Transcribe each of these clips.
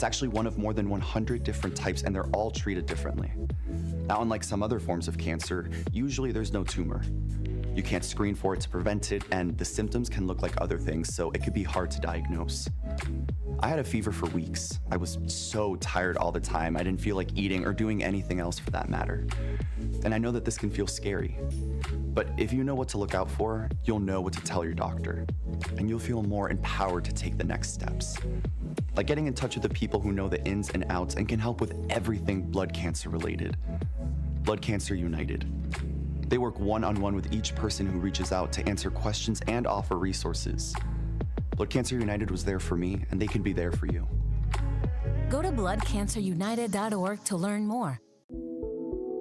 It's actually one of more than 100 different types, and they're all treated differently. Now, unlike some other forms of cancer, usually there's no tumor. You can't screen for it to prevent it, and the symptoms can look like other things, so it could be hard to diagnose. I had a fever for weeks. I was so tired all the time, I didn't feel like eating or doing anything else for that matter. And I know that this can feel scary. But if you know what to look out for, you'll know what to tell your doctor. And you'll feel more empowered to take the next steps. Like getting in touch with the people who know the ins and outs and can help with everything blood cancer related. Blood Cancer United. They work one-on-one with each person who reaches out to answer questions and offer resources. Blood Cancer United was there for me, and they can be there for you. Go to bloodcancerunited.org to learn more.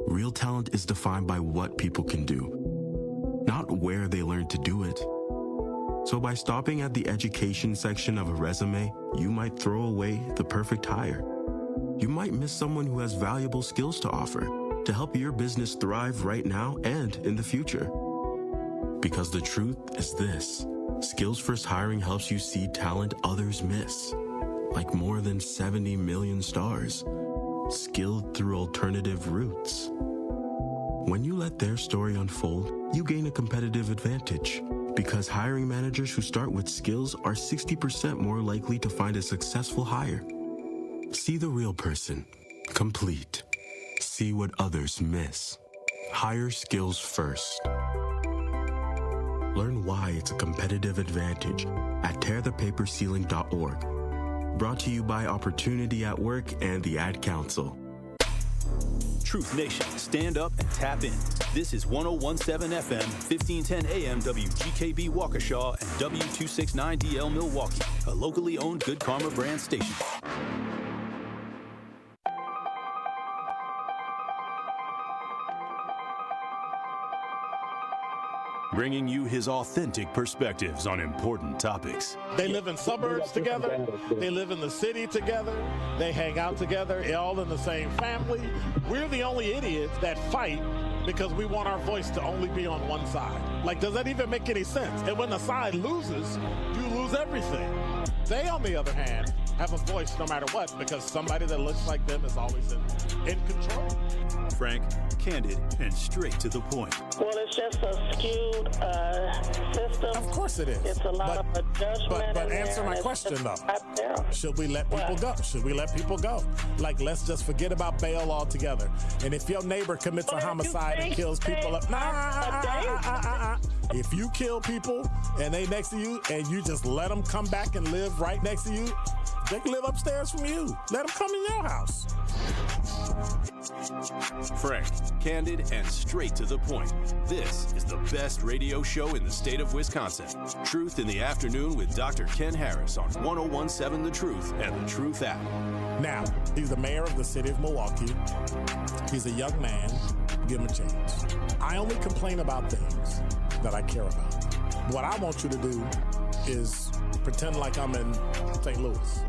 Real talent is defined by what people can do, not where they learn to do it. So by stopping at the education section of a resume, you might throw away the perfect hire. You might miss someone who has valuable skills to offer to help your business thrive right now and in the future. Because the truth is this: Skills First Hiring helps you see talent others miss, like more than 70 million stars, skilled through alternative routes. When you let their story unfold, you gain a competitive advantage, because hiring managers who start with skills are 60% more likely to find a successful hire. See the real person, complete. See what others miss. Hire skills first. Learn why it's a competitive advantage at tearthepaperceiling.org. Brought to you by Opportunity at Work and the Ad Council. Truth Nation, stand up and tap in. This is 1017 FM, 1510 AM WGKB Waukesha and W269DL Milwaukee, a locally owned Good Karma brand station. Bringing you his authentic perspectives on important topics. They live in suburbs together. They live in the city together. They hang out together, all in the same family. We're the only idiots that fight because we want our voice to only be on one side. Like, does that even make any sense? And when the side loses, you lose everything. They, on the other hand, have a voice no matter what, because somebody that looks like them is always in control. Frank, candid, and straight to the point. Well, it's just a skewed system. Of course it is. It's a lot of judgment. But answer my question, though. Should we let people go? Should we let people go? Like, let's just forget about bail altogether. And if your neighbor commits a homicide and kills people up, if you kill people and they next to you and you just let them come back and live right next to you, they can live upstairs from you. Let them come in your house. Frank, candid, and straight to the point. This is the best radio show in the state of Wisconsin. Truth in the Afternoon with Dr. Ken Harris on 1017 The Truth and The Truth app. Now, he's the mayor of the city of Milwaukee. He's a young man. Give him a chance. I only complain about things that I care about. What I want you to do is pretend like I'm in St. Louis.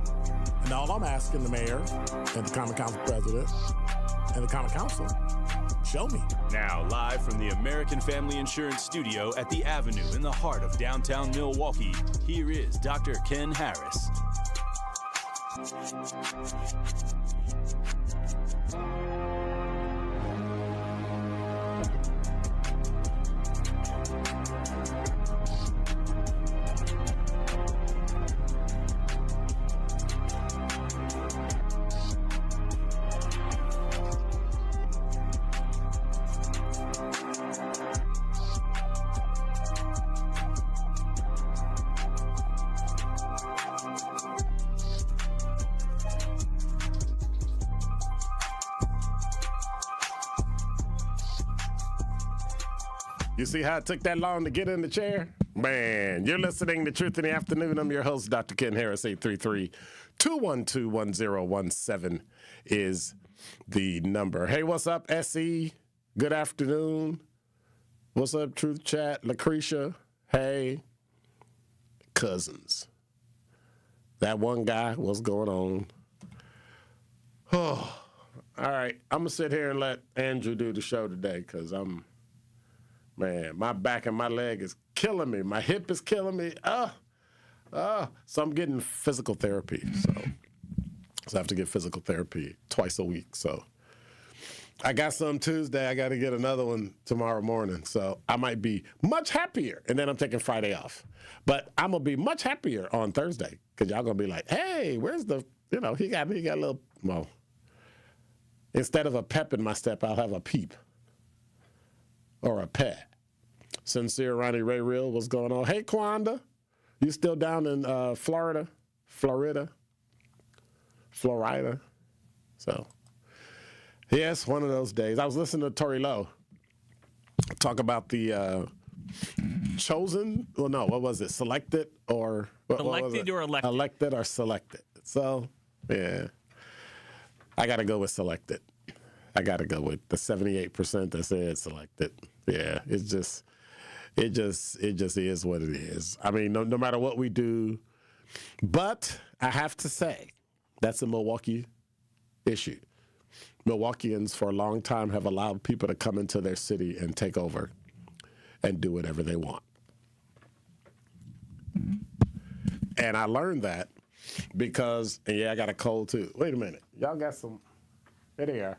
And all I'm asking the mayor and the Common Council president and the Common Council, show me. Now, live from the American Family Insurance Studio at the Avenue in the heart of downtown Milwaukee, here is Dr. Ken Harris. You see how it took that long to get in the chair? Man, you're listening to Truth in the Afternoon. I'm your host, Dr. Ken Harris. 833-212-1017 is the number. Hey, what's up, SE? Good afternoon. What's up, Truth Chat? Lucretia. Hey. Cousins. That one guy, what's going on? Oh, all right. I'm going to sit here and let Andrew do the show today because man, my back and my leg is killing me. My hip is killing me. So I'm getting physical therapy. So So I have to get physical therapy twice a week. So I got some Tuesday. I got to get another one tomorrow morning. So I might be much happier. And then I'm taking Friday off. But I'm going to be much happier on Thursday because y'all going to be like, hey, where's the, he got a little, well, instead of a pep in my step, I'll have a peep or a pet. Sincere Ronnie Ray Real, what's going on? Hey, Kwanda, you still down in Florida? So, yes, one of those days. I was listening to Tori Lowe talk about the chosen. Well, no, what was it? Selected or elected or elected? Elected or selected. So, yeah, I got to go with selected. I got to go with the 78% that said selected. Yeah, it just is what it is. I mean, no matter what we do, but I have to say that's a Milwaukee issue. Milwaukeeans for a long time have allowed people to come into their city and take over and do whatever they want. And I learned that because, and yeah, I got a cold too. Wait a minute. Y'all got some, here they are.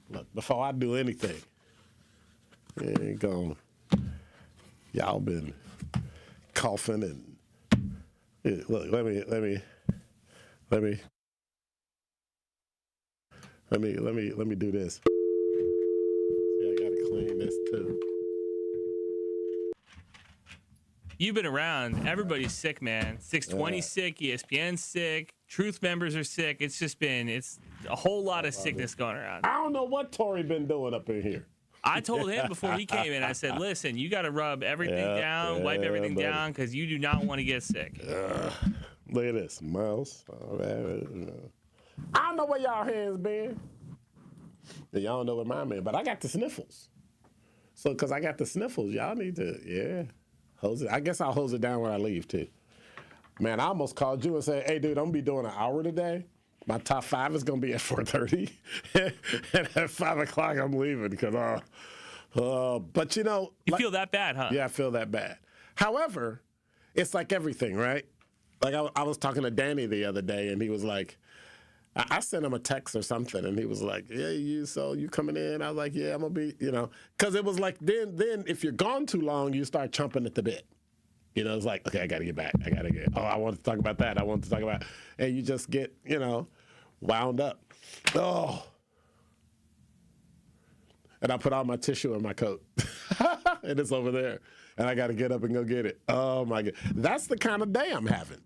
Look, before I do anything, y'all been coughing and, look, let me do this. Yeah, I gotta clean this too. You've been around. Everybody's sick, man. 620's sick. ESPN's sick. Truth members are sick. It's a whole lot of sickness going around. I don't know what Tori been doing up in here. I told him before he came in, I said, listen, you got to rub everything down, wipe everything down, because you do not want to get sick. Look at this, Miles. I don't know where y'all hands been. Y'all don't know where mine been, but I got the sniffles. So, because I got the sniffles, y'all need to, hose it. I guess I'll hose it down when I leave, too. Man, I almost called you and said, hey, dude, I'm going to be doing an hour today. My top 5 is going to be at 4:30. And at 5 o'clock, I'm leaving because, but You feel that bad, huh? Yeah, I feel that bad. However, it's like everything, right? Like I was talking to Danny the other day, and he was like, I sent him a text or something, and he was like, yeah, you coming in? I was like, yeah, I'm going to be, because it was like then if you're gone too long, you start chomping at the bit. It's like, okay, I got to get back. I want to talk about that. And you just get, wound up. Oh. And I put all my tissue in my coat. And it's over there. And I got to get up and go get it. Oh, my God. That's the kind of day I'm having.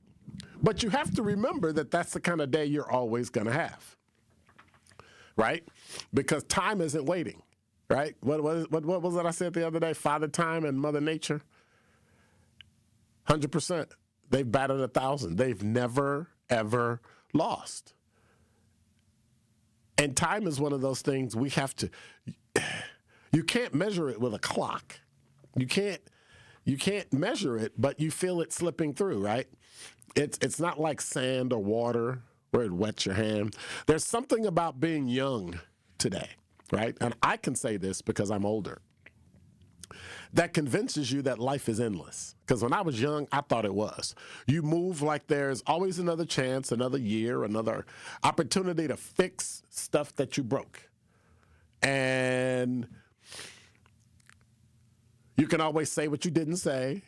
But you have to remember that that's the kind of day you're always going to have. Right? Because time isn't waiting. Right? What was it I said the other day? Father Time and Mother Nature? 100%. They've batted 1,000. They've never, ever lost. And time is one of those things we have to, you can't measure it with a clock. You can't measure it, but you feel it slipping through, right? It's not like sand or water where it wets your hand. There's something about being young today, right? And I can say this because I'm older. That convinces you that life is endless. Because when I was young, I thought it was. You move like there's always another chance, another year, another opportunity to fix stuff that you broke. And you can always say what you didn't say,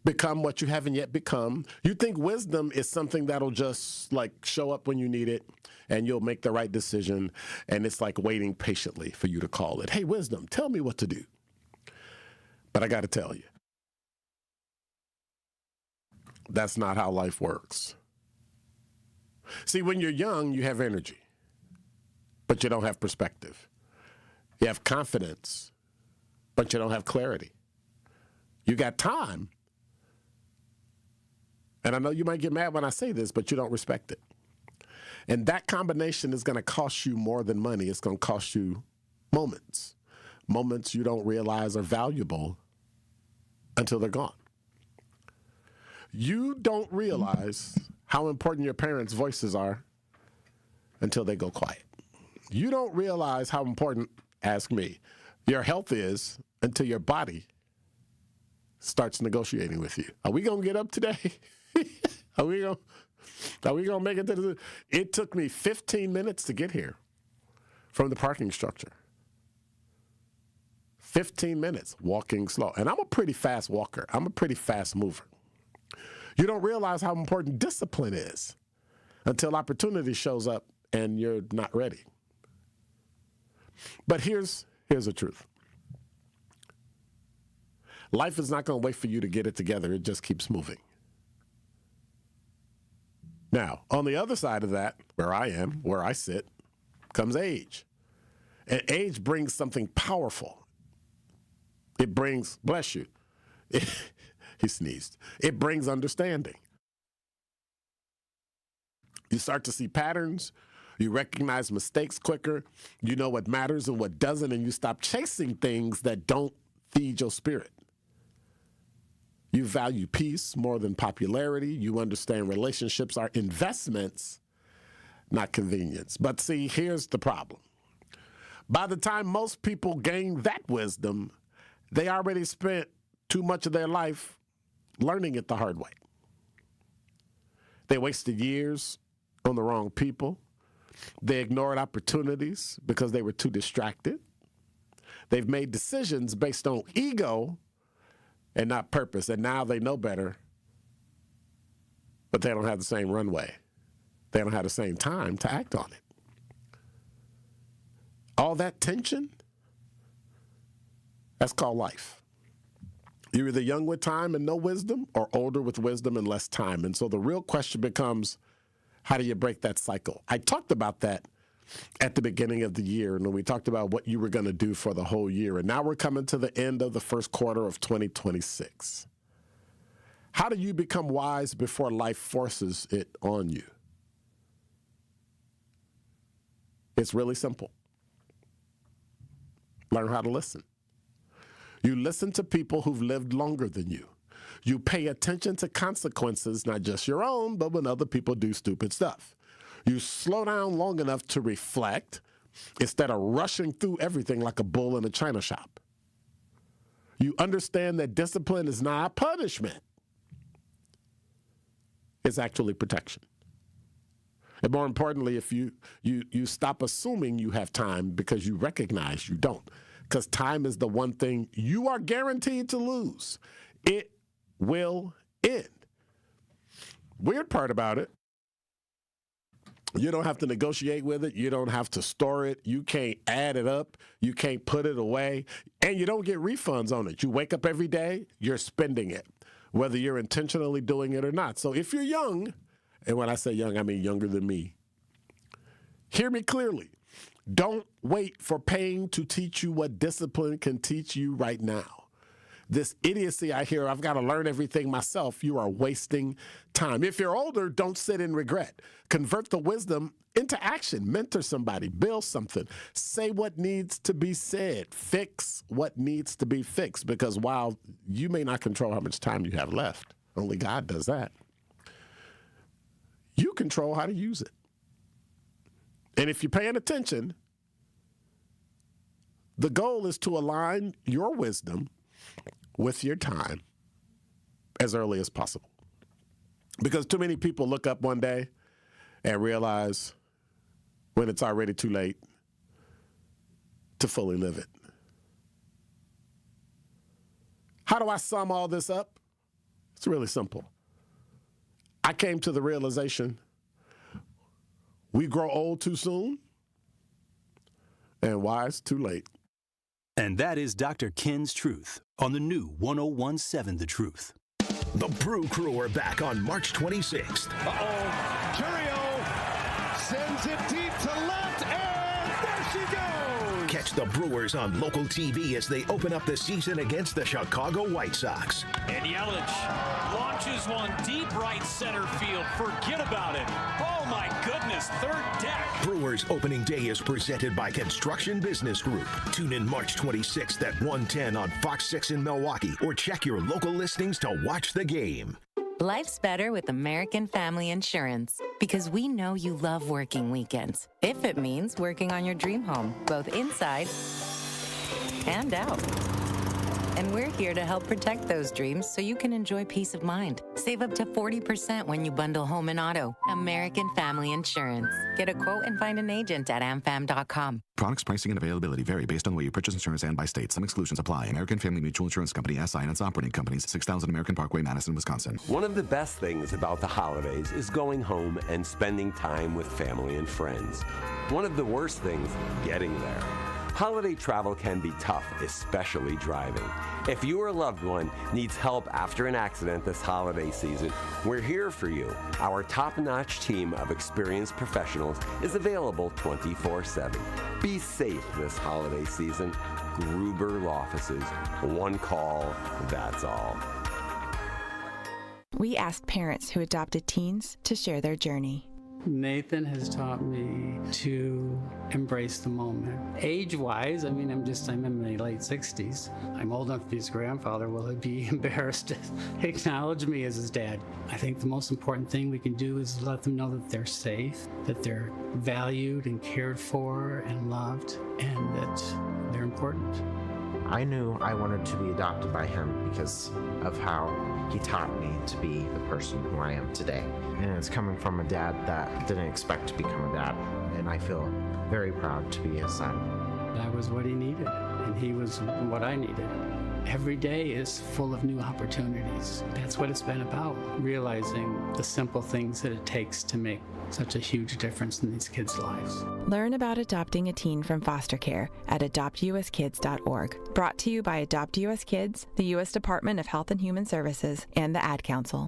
become what you haven't yet become. You think wisdom is something that'll just like show up when you need it and you'll make the right decision. And it's like waiting patiently for you to call it. Hey, wisdom, tell me what to do. But I got to tell you, that's not how life works. See, when you're young, you have energy, but you don't have perspective. You have confidence, but you don't have clarity. You got time. And I know you might get mad when I say this, but you don't respect it. And that combination is going to cost you more than money. It's going to cost you moments. Moments you don't realize are valuable until they're gone. You don't realize how important your parents' voices are until they go quiet. You don't realize how important, ask me, your health is until your body starts negotiating with you. Are we going to get up today? Are we going Are we going to make it to the zoo? It took me 15 minutes to get here from the parking structure. 15 minutes walking slow. And I'm a pretty fast walker. I'm a pretty fast mover. You don't realize how important discipline is until opportunity shows up and you're not ready. But here's the truth. Life is not going to wait for you to get it together. It just keeps moving. Now, on the other side of that, where I am, where I sit, comes age. And age brings something powerful. It brings, bless you, he sneezed. It brings understanding. You start to see patterns. You recognize mistakes quicker. You know what matters and what doesn't, and you stop chasing things that don't feed your spirit. You value peace more than popularity. You understand relationships are investments, not convenience. But see, here's the problem. By the time most people gain that wisdom, they already spent too much of their life learning it the hard way. They wasted years on the wrong people. They ignored opportunities because they were too distracted. They've made decisions based on ego and not purpose, and now they know better, but they don't have the same runway. They don't have the same time to act on it. All that tension, that's called life. You're either young with time and no wisdom, or older with wisdom and less time. And so the real question becomes, how do you break that cycle? I talked about that at the beginning of the year, and we talked about what you were going to do for the whole year. And now we're coming to the end of the first quarter of 2026. How do you become wise before life forces it on you? It's really simple. Learn how to listen. You listen to people who've lived longer than you. You pay attention to consequences, not just your own, but when other people do stupid stuff. You slow down long enough to reflect instead of rushing through everything like a bull in a china shop. You understand that discipline is not punishment. It's actually protection. And more importantly, if you stop assuming you have time because you recognize you don't. Because time is the one thing you are guaranteed to lose. It will end. Weird part about it, you don't have to negotiate with it. You don't have to store it. You can't add it up. You can't put it away. And you don't get refunds on it. You wake up every day, you're spending it, whether you're intentionally doing it or not. So if you're young, and when I say young, I mean younger than me, hear me clearly. Don't wait for pain to teach you what discipline can teach you right now. This idiocy I hear, I've got to learn everything myself, you are wasting time. If you're older, don't sit in regret. Convert the wisdom into action. Mentor somebody. Build something. Say what needs to be said. Fix what needs to be fixed. Because while you may not control how much time you have left, only God does that, you control how to use it. And if you're paying attention, the goal is to align your wisdom with your time as early as possible. Because too many people look up one day and realize when it's already too late to fully live it. How do I sum all this up? It's really simple. I came to the realization we grow old too soon and wise too late. And that is Dr. Ken's Truth on the new 101.7 The Truth. The Brew Crew are back on March 26th. Uh-oh. Curio sends it deep to left, and there she goes. Catch the Brewers on local TV as they open up the season against the Chicago White Sox. And Yelich launches one deep right center field. Forget about it. Oh, my goodness. Third deck. Brewers opening day is presented by Construction Business Group. Tune in March 26th at 1:10 on Fox 6 in Milwaukee, or check your local listings to watch the game. Life's better with American Family Insurance, because we know you love working weekends, if it means working on your dream home, both inside and out. And we're here to help protect those dreams so you can enjoy peace of mind. Save up to 40% when you bundle home and auto. American Family Insurance. Get a quote and find an agent at amfam.com. Products, pricing, and availability vary based on the way you purchase insurance and by state. Some exclusions apply. American Family Mutual Insurance Company, SI, and its operating companies, 6000 American Parkway, Madison, Wisconsin. One of the best things about the holidays is going home and spending time with family and friends. One of the worst things, getting there. Holiday travel can be tough, especially driving. If you or a loved one needs help after an accident this holiday season, we're here for you. Our top-notch team of experienced professionals is available 24/7. Be safe this holiday season. Gruber Law Offices. One call, that's all. We asked parents who adopted teens to share their journey. Nathan has taught me to embrace the moment. Age-wise, I'm in my late 60s. I'm old enough to be his grandfather. Will he be embarrassed to acknowledge me as his dad? I think the most important thing we can do is let them know that they're safe, that they're valued and cared for and loved, and that they're important. I knew I wanted to be adopted by him because of how he taught me to be the person who I am today. And it's coming from a dad that didn't expect to become a dad. And I feel very proud to be his son. I was what he needed, and he was what I needed. Every day is full of new opportunities. That's what it's been about, realizing the simple things that it takes to make such a huge difference in these kids' lives. Learn about adopting a teen from foster care at adoptuskids.org. Brought to you by Adopt US Kids, the U.S. Department of Health and Human Services, and the Ad Council.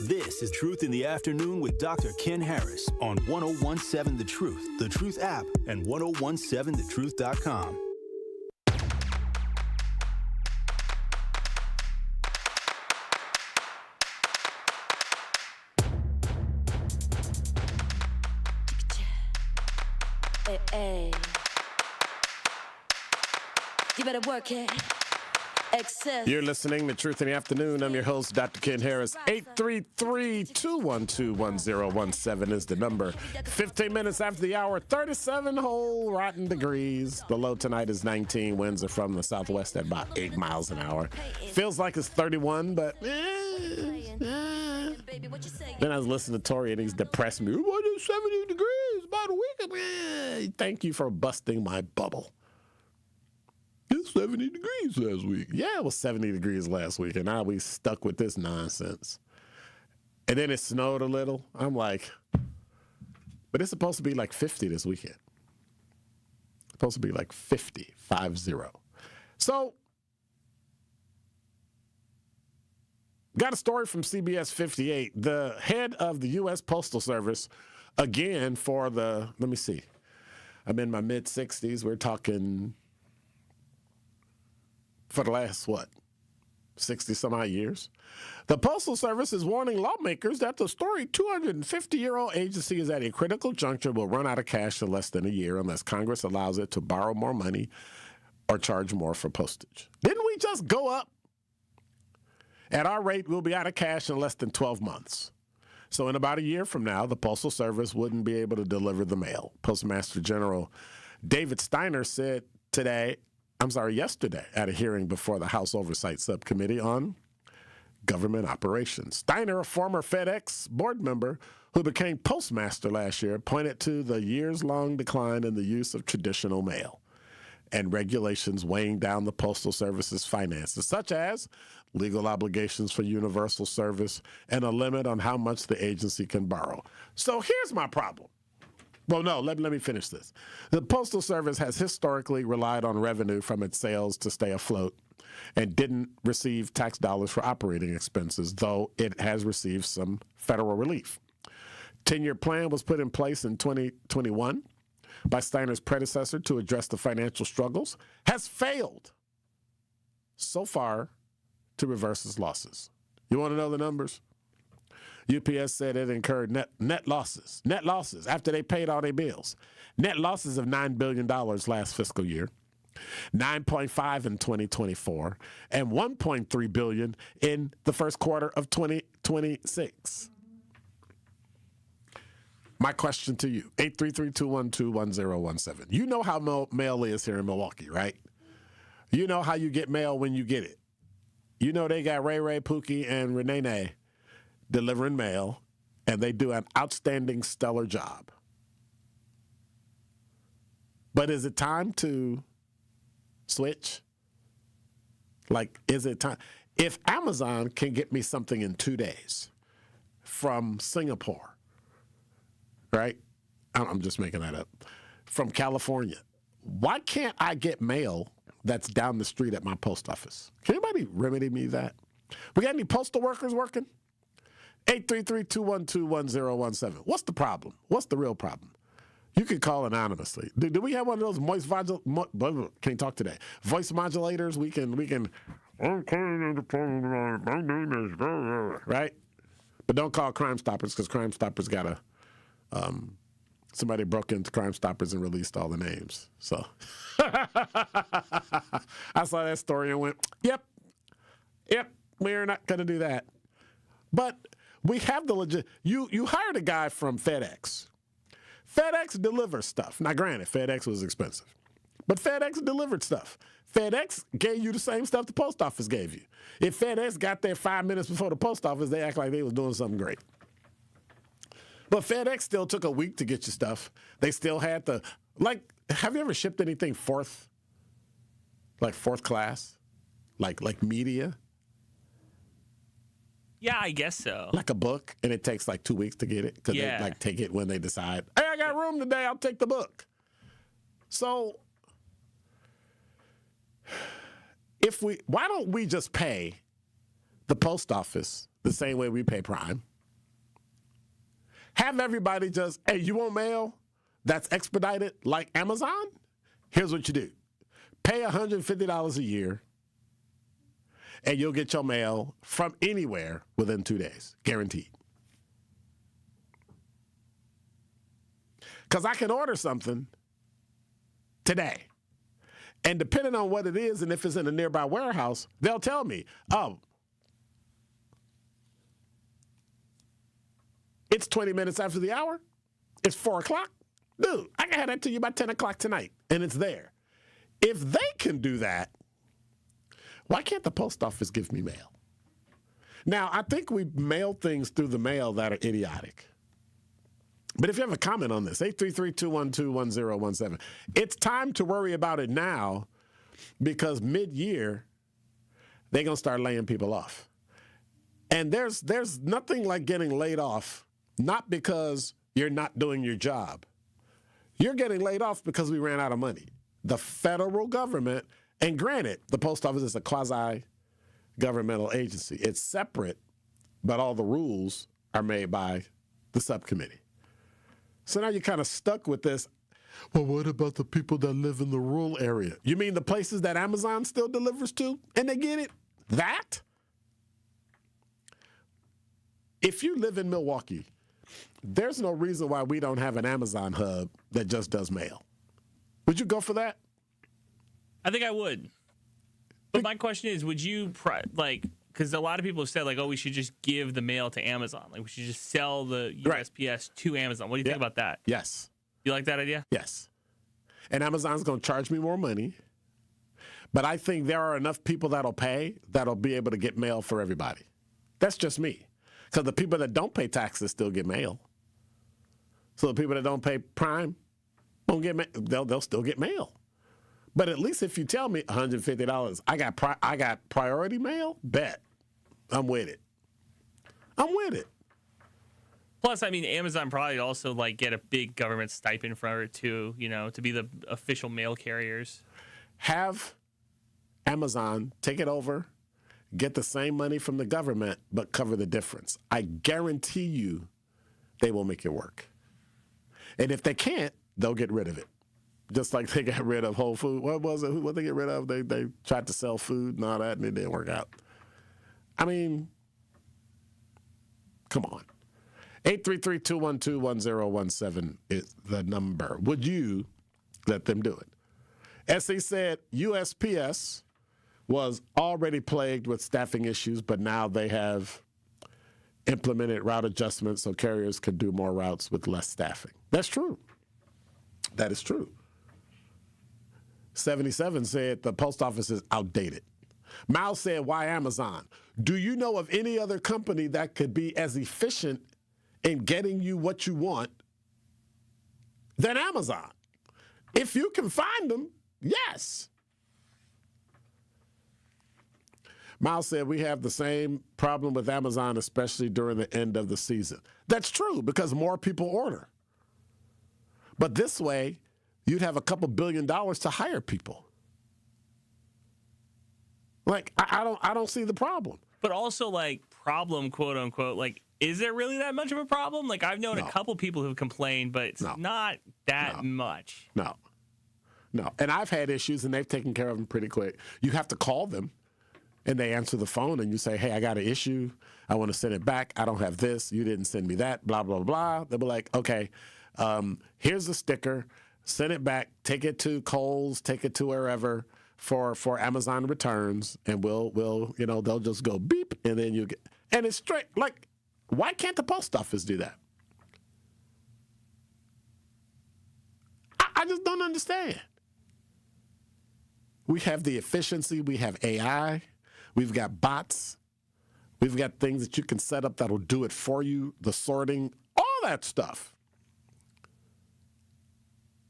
This is Truth in the Afternoon with Dr. Ken Harris on 1017 The Truth, The Truth app, and 1017thetruth.com. Hey. You better work it. Excess. You're listening to Truth in the Afternoon. I'm your host, Dr. Ken Harris. 833-212-1017 is the number. 15 minutes after the hour, 37 whole rotten degrees. The low tonight is 19. Winds are from the southwest at about 8 miles an hour. Feels like it's 31, but then I was listening to Tori and he's depressed me. What is 70 degrees about a week ago? Thank you for busting my bubble. It's 70 degrees last week. Yeah, it was 70 degrees last week, and now we stuck with this nonsense. And then it snowed a little. I'm like, but it's supposed to be like 50 this weekend. It's supposed to be like 50, 5-0. So, got a story from CBS 58. The head of the U.S. Postal Service, again, for the, let me see. I'm in my mid-60s. We're talking for the last, 60-some-odd years? The Postal Service is warning lawmakers that the storied 250-year-old agency is at a critical juncture, will run out of cash in less than a year unless Congress allows it to borrow more money or charge more for postage. Didn't we just go up? At our rate, we'll be out of cash in less than 12 months. So in about a year from now, the Postal Service wouldn't be able to deliver the mail. Postmaster General David Steiner said yesterday at a hearing before the House Oversight Subcommittee on Government Operations. Steiner, a former FedEx board member who became postmaster last year, pointed to the years-long decline in the use of traditional mail and regulations weighing down the Postal Service's finances, such as legal obligations for universal service and a limit on how much the agency can borrow. So here's my problem. Well, no, let me finish this. The Postal Service has historically relied on revenue from its sales to stay afloat and didn't receive tax dollars for operating expenses, though it has received some federal relief. 10-year plan was put in place in 2021 by Steiner's predecessor to address the financial struggles, has failed so far to reverse its losses. You want to know the numbers? UPS said it incurred net losses after they paid all their bills. Net losses of $9 billion last fiscal year, $9.5 in 2024, and $1.3 billion in the first quarter of 2026. My question to you, 833-212-1017. You know how mail is here in Milwaukee, right? You know how you get mail when you get it. You know they got Ray Ray, Pookie, and Renee delivering mail, and they do an outstanding, stellar job. But is it time to switch? Like, is it time? If Amazon can get me something in 2 days from Singapore, right? I'm just making that up. From California, why can't I get mail that's down the street at my post office? Can anybody remedy me that? We got any postal workers working? 833-212-1017. What's the problem? What's the real problem? You can call anonymously. Do we have one of those can't talk today. Voice modulators. We can. Right? But don't call Crime Stoppers, because Crime Stoppers got a somebody broke into Crime Stoppers and released all the names. So I saw that story and went, yep, we're not going to do that. But we have the legit. You hired a guy from FedEx. FedEx delivers stuff. Now, granted, FedEx was expensive, but FedEx delivered stuff. FedEx gave you the same stuff the post office gave you. If FedEx got there 5 minutes before the post office, they act like they was doing something great. But FedEx still took a week to get you stuff. They still had the, have you ever shipped anything fourth class? Like media? Yeah, I guess so. Like a book, and it takes 2 weeks to get it, because they take it when they decide, hey, I got room today, I'll take the book. So why don't we just pay the post office the same way we pay Prime? Have everybody just, hey, you want mail that's expedited like Amazon? Here's what you do. Pay $150 a year, and you'll get your mail from anywhere within 2 days, guaranteed. Because I can order something today, and depending on what it is and if it's in a nearby warehouse, they'll tell me, oh, it's 20 minutes after the hour. It's 4 o'clock. Dude, I can have that to you by 10 o'clock tonight, and it's there. If they can do that, why can't the post office give me mail? Now, I think we mail things through the mail that are idiotic. But if you have a comment on this, 833-212-1017. It's time to worry about it now, because mid-year, they're going to start laying people off. And there's nothing like getting laid off, not because you're not doing your job. You're getting laid off because we ran out of money. The federal government, and granted, the post office is a quasi-governmental agency. It's separate, but all the rules are made by the subcommittee. So now you're kind of stuck with this. Well, what about the people that live in the rural area? You mean the places that Amazon still delivers to, and they get it? That? If you live in Milwaukee, there's no reason why we don't have an Amazon hub that just does mail. Would you go for that? I think I would. But my question is, would you, because a lot of people have said, we should just give the mail to Amazon. We should just sell the USPS to Amazon. What do you think about that? Yes. You like that idea? Yes. And Amazon's going to charge me more money. But I think there are enough people that'll pay that'll be able to get mail for everybody. That's just me. Because the people that don't pay taxes still get mail. So the people that don't pay Prime won't get they'll still get mail. But at least if you tell me $150, I got priority mail, bet. I'm with it. Plus, Amazon probably also get a big government stipend for it too, to be the official mail carriers. Have Amazon take it over, get the same money from the government, but cover the difference. I guarantee you they will make it work. And if they can't, they'll get rid of it. Just like they got rid of Whole Foods. What was it? What they get rid of? They tried to sell food and all that, and it didn't work out. Come on. 833-212-1017 is the number. Would you let them do it? As he said, USPS was already plagued with staffing issues, but now they have implemented route adjustments so carriers can do more routes with less staffing. That's true. That is true. 77 said the post office is outdated. Miles said, why Amazon? Do you know of any other company that could be as efficient in getting you what you want than Amazon? If you can find them, yes. Miles said, we have the same problem with Amazon, especially during the end of the season. That's true, because more people order. But this way, you'd have a couple $2 billion to hire people. Like, I don't see the problem. But also, like, problem, quote unquote, like, is there really that much of a problem? Like, I've known a couple people who've complained, but it's not that much. No. And I've had issues, and they've taken care of them pretty quick. You have to call them, and they answer the phone, and you say, hey, I got an issue. I want to send it back. I don't have this. You didn't send me that, blah, blah, blah. They'll be like, okay, here's the sticker. Send it back. Take it to Kohl's. Take it to wherever for Amazon returns, and we'll they'll just go beep, and then you get, and it's straight. Like, why can't the post office do that? I just don't understand. We have the efficiency. We have AI. We've got bots. We've got things that you can set up that'll do it for you, the sorting, all that stuff.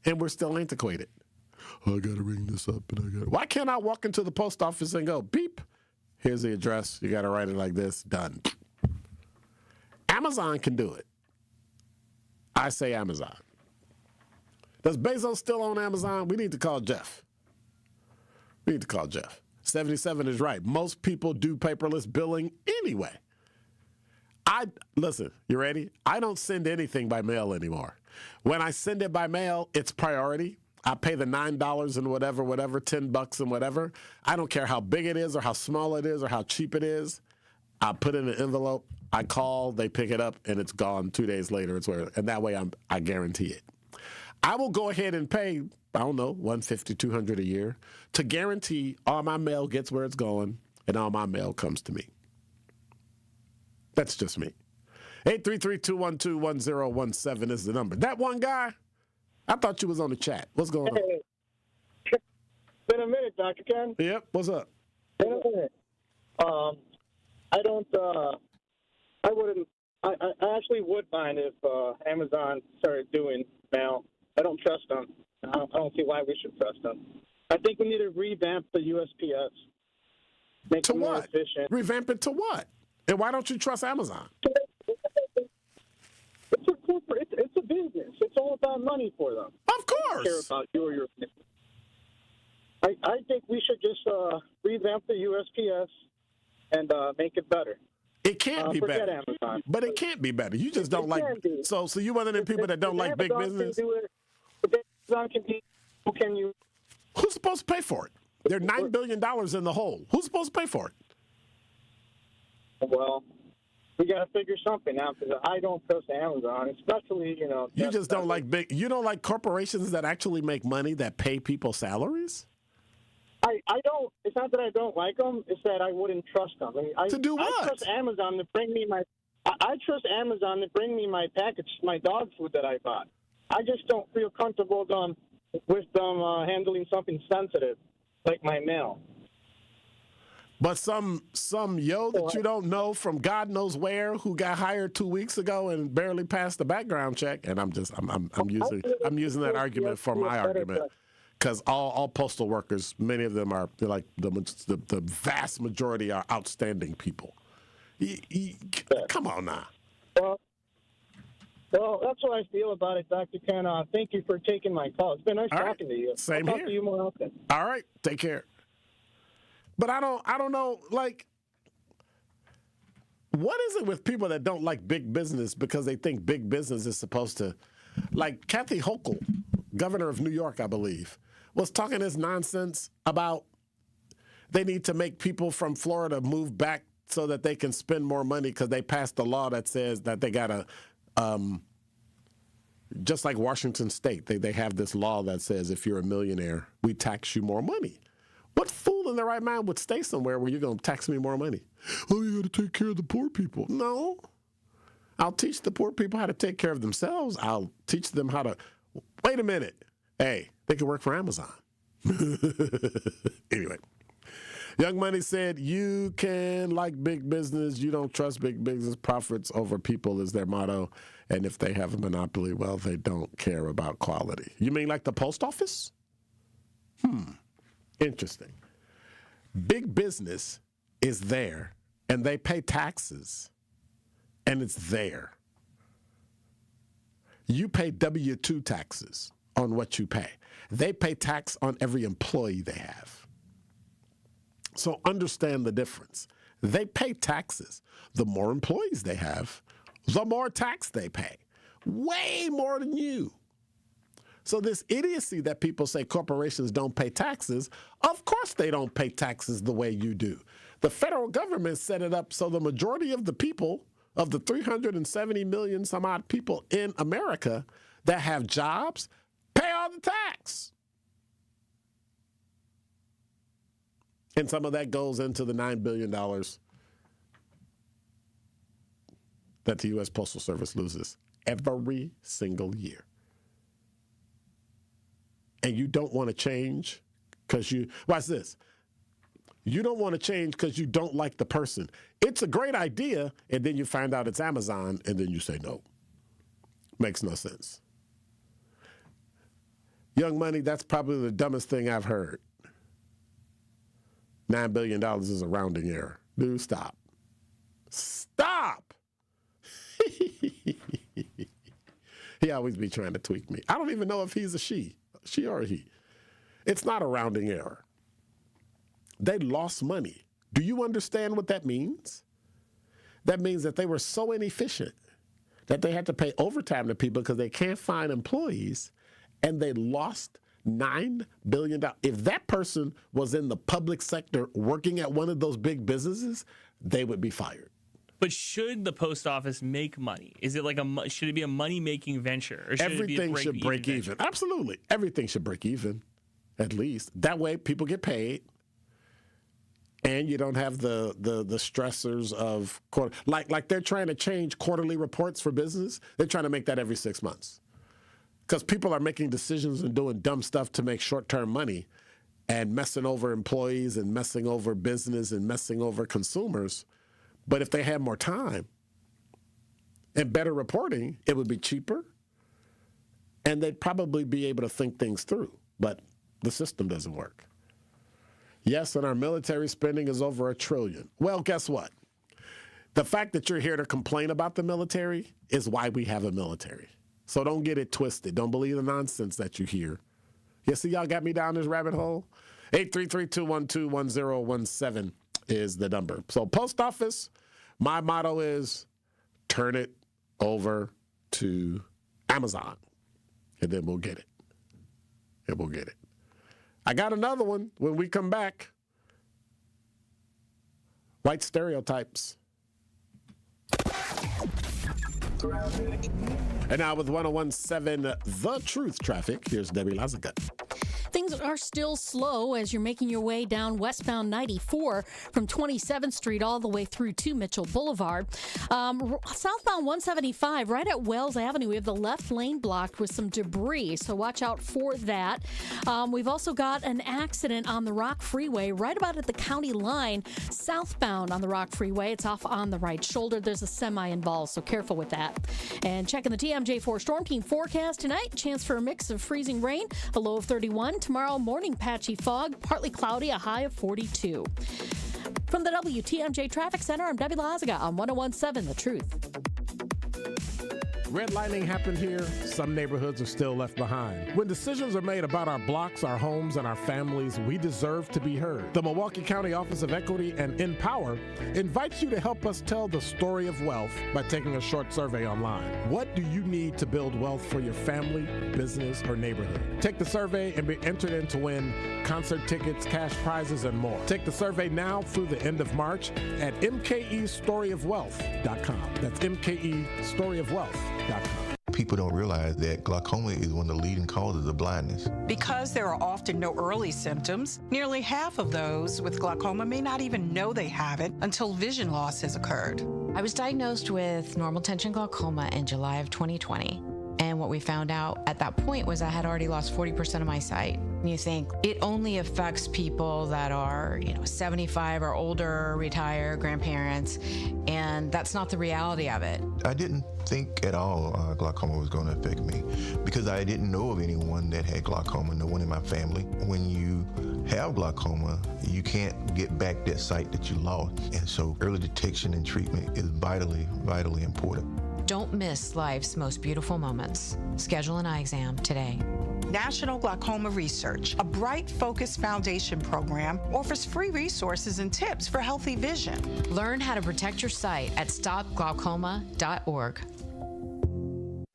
And we're still antiquated. Oh, I got to ring this up. Why can't I walk into the post office and go, beep, here's the address. You got to write it like this. Done. Amazon can do it. I say Amazon. Does Bezos still own Amazon? We need to call Jeff. 77 is right. Most people do paperless billing anyway. Listen, you ready? I don't send anything by mail anymore. When I send it by mail, it's priority. I pay the $9 and whatever, $10 and whatever. I don't care how big it is or how small it is or how cheap it is. I put it in an envelope. I call, they pick it up, and it's gone 2 days later. And that way I guarantee it. I will go ahead and pay, I don't know, $150, $200 a year to guarantee all my mail gets where it's going and all my mail comes to me. That's just me. 833-212-1017 is the number. That one guy, I thought you was on the chat. What's going on? Been a minute, Dr. Ken. Yep, what's up? Been a minute. I actually would mind if Amazon started doing mail. I don't trust them. I don't see why we should trust them. I think we need to revamp the USPS. Make it more efficient. Revamp it to what? And why don't you trust Amazon? It's a corporate. It's a business. It's all about money for them. Of course. They care about you or your business. I think we should just revamp the USPS and make it better. It can't be better. Amazon. But it can't be better. You just don't like. So you're one of them people that don't like big business. Amazon can be. Who can you? Who's supposed to pay for it? They're $9 billion in the hole. Who's supposed to pay for it? Well, we got to figure something out because I don't trust Amazon, especially You just don't like big. You don't like corporations that actually make money that pay people salaries. I don't. It's not that I don't like them. It's that I wouldn't trust them. To do what? I trust Amazon to bring me my. I trust Amazon to bring me my package, my dog food that I bought. I just don't feel comfortable with them handling something sensitive like my mail. But some that you don't know from God knows where who got hired 2 weeks ago and barely passed the background check, and I'm using that argument for my argument because all postal workers, many of them are like the vast majority are outstanding people. Come on now. Well, that's what I feel about it, Dr. Ken. Thank you for taking my call. It's been nice talking to you. Same I'll here. talk to you more often. All right, take care. But I don't know, like, what is it with people that don't like big business because they think big business is supposed to, like Kathy Hochul, governor of New York, I believe, was talking this nonsense about they need to make people from Florida move back so that they can spend more money because they passed a law that says that they got to, just like Washington State, they have this law that says if you're a millionaire, we tax you more money. What fool in their right mind would stay somewhere where you're going to tax me more money? Oh, you got to take care of the poor people. No. I'll teach the poor people how to take care of themselves. I'll teach them how to, wait a minute. Hey, they can work for Amazon. Anyway. Young Money said, you can like big business. You don't trust big business. Profits over people is their motto. And if they have a monopoly, well, they don't care about quality. You mean like the post office? Interesting. Big business is there, and they pay taxes, and it's there. You pay W-2 taxes on what you pay. They pay tax on every employee they have. So understand the difference. They pay taxes. The more employees they have, the more tax they pay. Way more than you. So this idiocy that people say corporations don't pay taxes, of course they don't pay taxes the way you do. The federal government set it up so the majority of the people, of the 370 million some odd people in America that have jobs, pay all the tax. And some of that goes into the $9 billion that the U.S. Postal Service loses every single year. And you don't want to change because watch this. You don't want to change because you don't like the person. It's a great idea, and then you find out it's Amazon, and then you say no. Makes no sense. Young Money, that's probably the dumbest thing I've heard. $9 billion is a rounding error. Dude, stop. Stop! He always be trying to tweak me. I don't even know if he's a she or a he. It's not a rounding error. They lost money. Do you understand what that means? That means that they were so inefficient that they had to pay overtime to people because they can't find employees, and they lost $9 billion. If that person was in the public sector working at one of those big businesses, they would be fired. But should the post office make money? Is it like should it be a money-making venture? Or should Everything should break even. Absolutely. Everything should break even, at least. That way people get paid. And you don't have the stressors of like they're trying to change quarterly reports for business. They're trying to make that every 6 months. Because people are making decisions and doing dumb stuff to make short-term money and messing over employees and messing over business and messing over consumers. But if they had more time and better reporting, it would be cheaper, and they'd probably be able to think things through. But the system doesn't work. Yes, and our military spending is over $1 trillion. Well, guess what? The fact that you're here to complain about the military is why we have a military. So don't get it twisted. Don't believe the nonsense that you hear. You see, y'all got me down this rabbit hole? 833-212-1017 is the number. So post office, my motto is turn it over to Amazon, and then we'll get it. And we'll get it. I got another one when we come back. White stereotypes. And now with 1017 The Truth Traffic, here's Debbie Lazaga. Things are still slow as you're making your way down westbound 94 from 27th Street all the way through to Mitchell Boulevard. Southbound 175, right at Wells Avenue, we have the left lane blocked with some debris, so watch out for that. We've also got an accident on the Rock Freeway right about at the county line, southbound on the Rock Freeway. It's off on the right shoulder. There's a semi involved, so careful with that. And checking the TMJ4 Storm Team forecast tonight, chance for a mix of freezing rain, a low of 31. Tomorrow morning, patchy fog, partly cloudy, a high of 42. From the WTMJ Traffic Center, I'm Debbie Lazaga on 1017 The Truth. Redlining happened here. Some neighborhoods are still left behind. When decisions are made about our blocks, our homes, and our families, we deserve to be heard. The Milwaukee County Office of Equity and Empower invites you to help us tell the story of wealth by taking a short survey online. What do you need to build wealth for your family, business, or neighborhood? Take the survey and be entered in to win concert tickets, cash prizes, and more. Take the survey now through the end of March at mkestoryofwealth.com. That's mkestoryofwealth.com. People don't realize that glaucoma is one of the leading causes of blindness. Because there are often no early symptoms, nearly half of those with glaucoma may not even know they have it until vision loss has occurred. I was diagnosed with normal tension glaucoma in July of 2020. And And what we found out at that point was I had already lost 40% of my sight. You think it only affects people that are, 75 or older, retired, grandparents, and that's not the reality of it. I didn't think at all glaucoma was going to affect me because I didn't know of anyone that had glaucoma, no one in my family. When you have glaucoma, you can't get back that sight that you lost. And so early detection and treatment is vitally, vitally important. Don't miss life's most beautiful moments. Schedule an eye exam today. National Glaucoma Research, a Bright Focus Foundation program, offers free resources and tips for healthy vision. Learn how to protect your sight at stopglaucoma.org.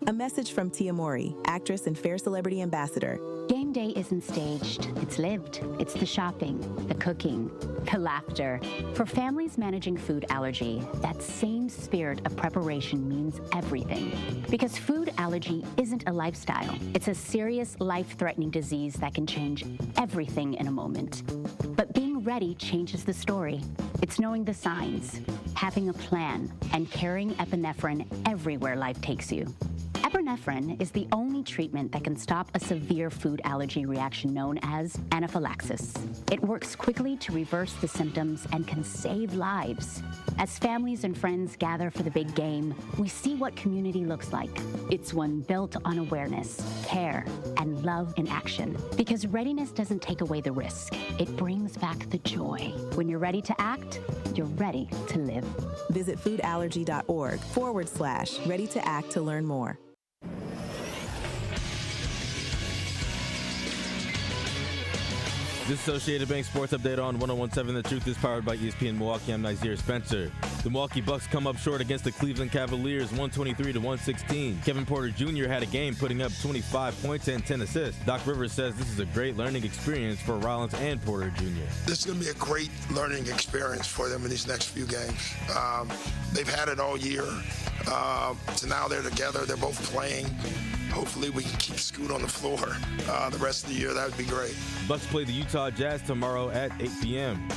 A message from Tia Mowry, actress and Fair Celebrity Ambassador. Game day isn't staged, it's lived. It's the shopping, the cooking, the laughter. For families managing food allergy, that same spirit of preparation means everything. Because food allergy isn't a lifestyle. It's a serious, life-threatening disease that can change everything in a moment. But being ready changes the story. It's knowing the signs, having a plan, and carrying epinephrine everywhere life takes you. Epinephrine is the only treatment that can stop a severe food allergy reaction known as anaphylaxis. It works quickly to reverse the symptoms and can save lives. As families and friends gather for the big game, we see what community looks like. It's one built on awareness, care, and love in action. Because readiness doesn't take away the risk. It brings back the joy. When you're ready to act, you're ready to live. Visit foodallergy.org/ready to act to learn more. This Associated Bank Sports Update on 101.7 The Truth is powered by ESPN Milwaukee. I'm Xavier Spencer. The Milwaukee Bucks come up short against the Cleveland Cavaliers 123-116. Kevin Porter Jr. had a game putting up 25 points and 10 assists. Doc Rivers says this is a great learning experience for Rollins and Porter Jr. This is going to be a great learning experience for them in these next few games. They've had it all year. So now they're together. They're both playing. Hopefully we can keep Scoot on the floor the rest of the year. That would be great. Bucks play the Utah Jazz tomorrow at 8 p.m.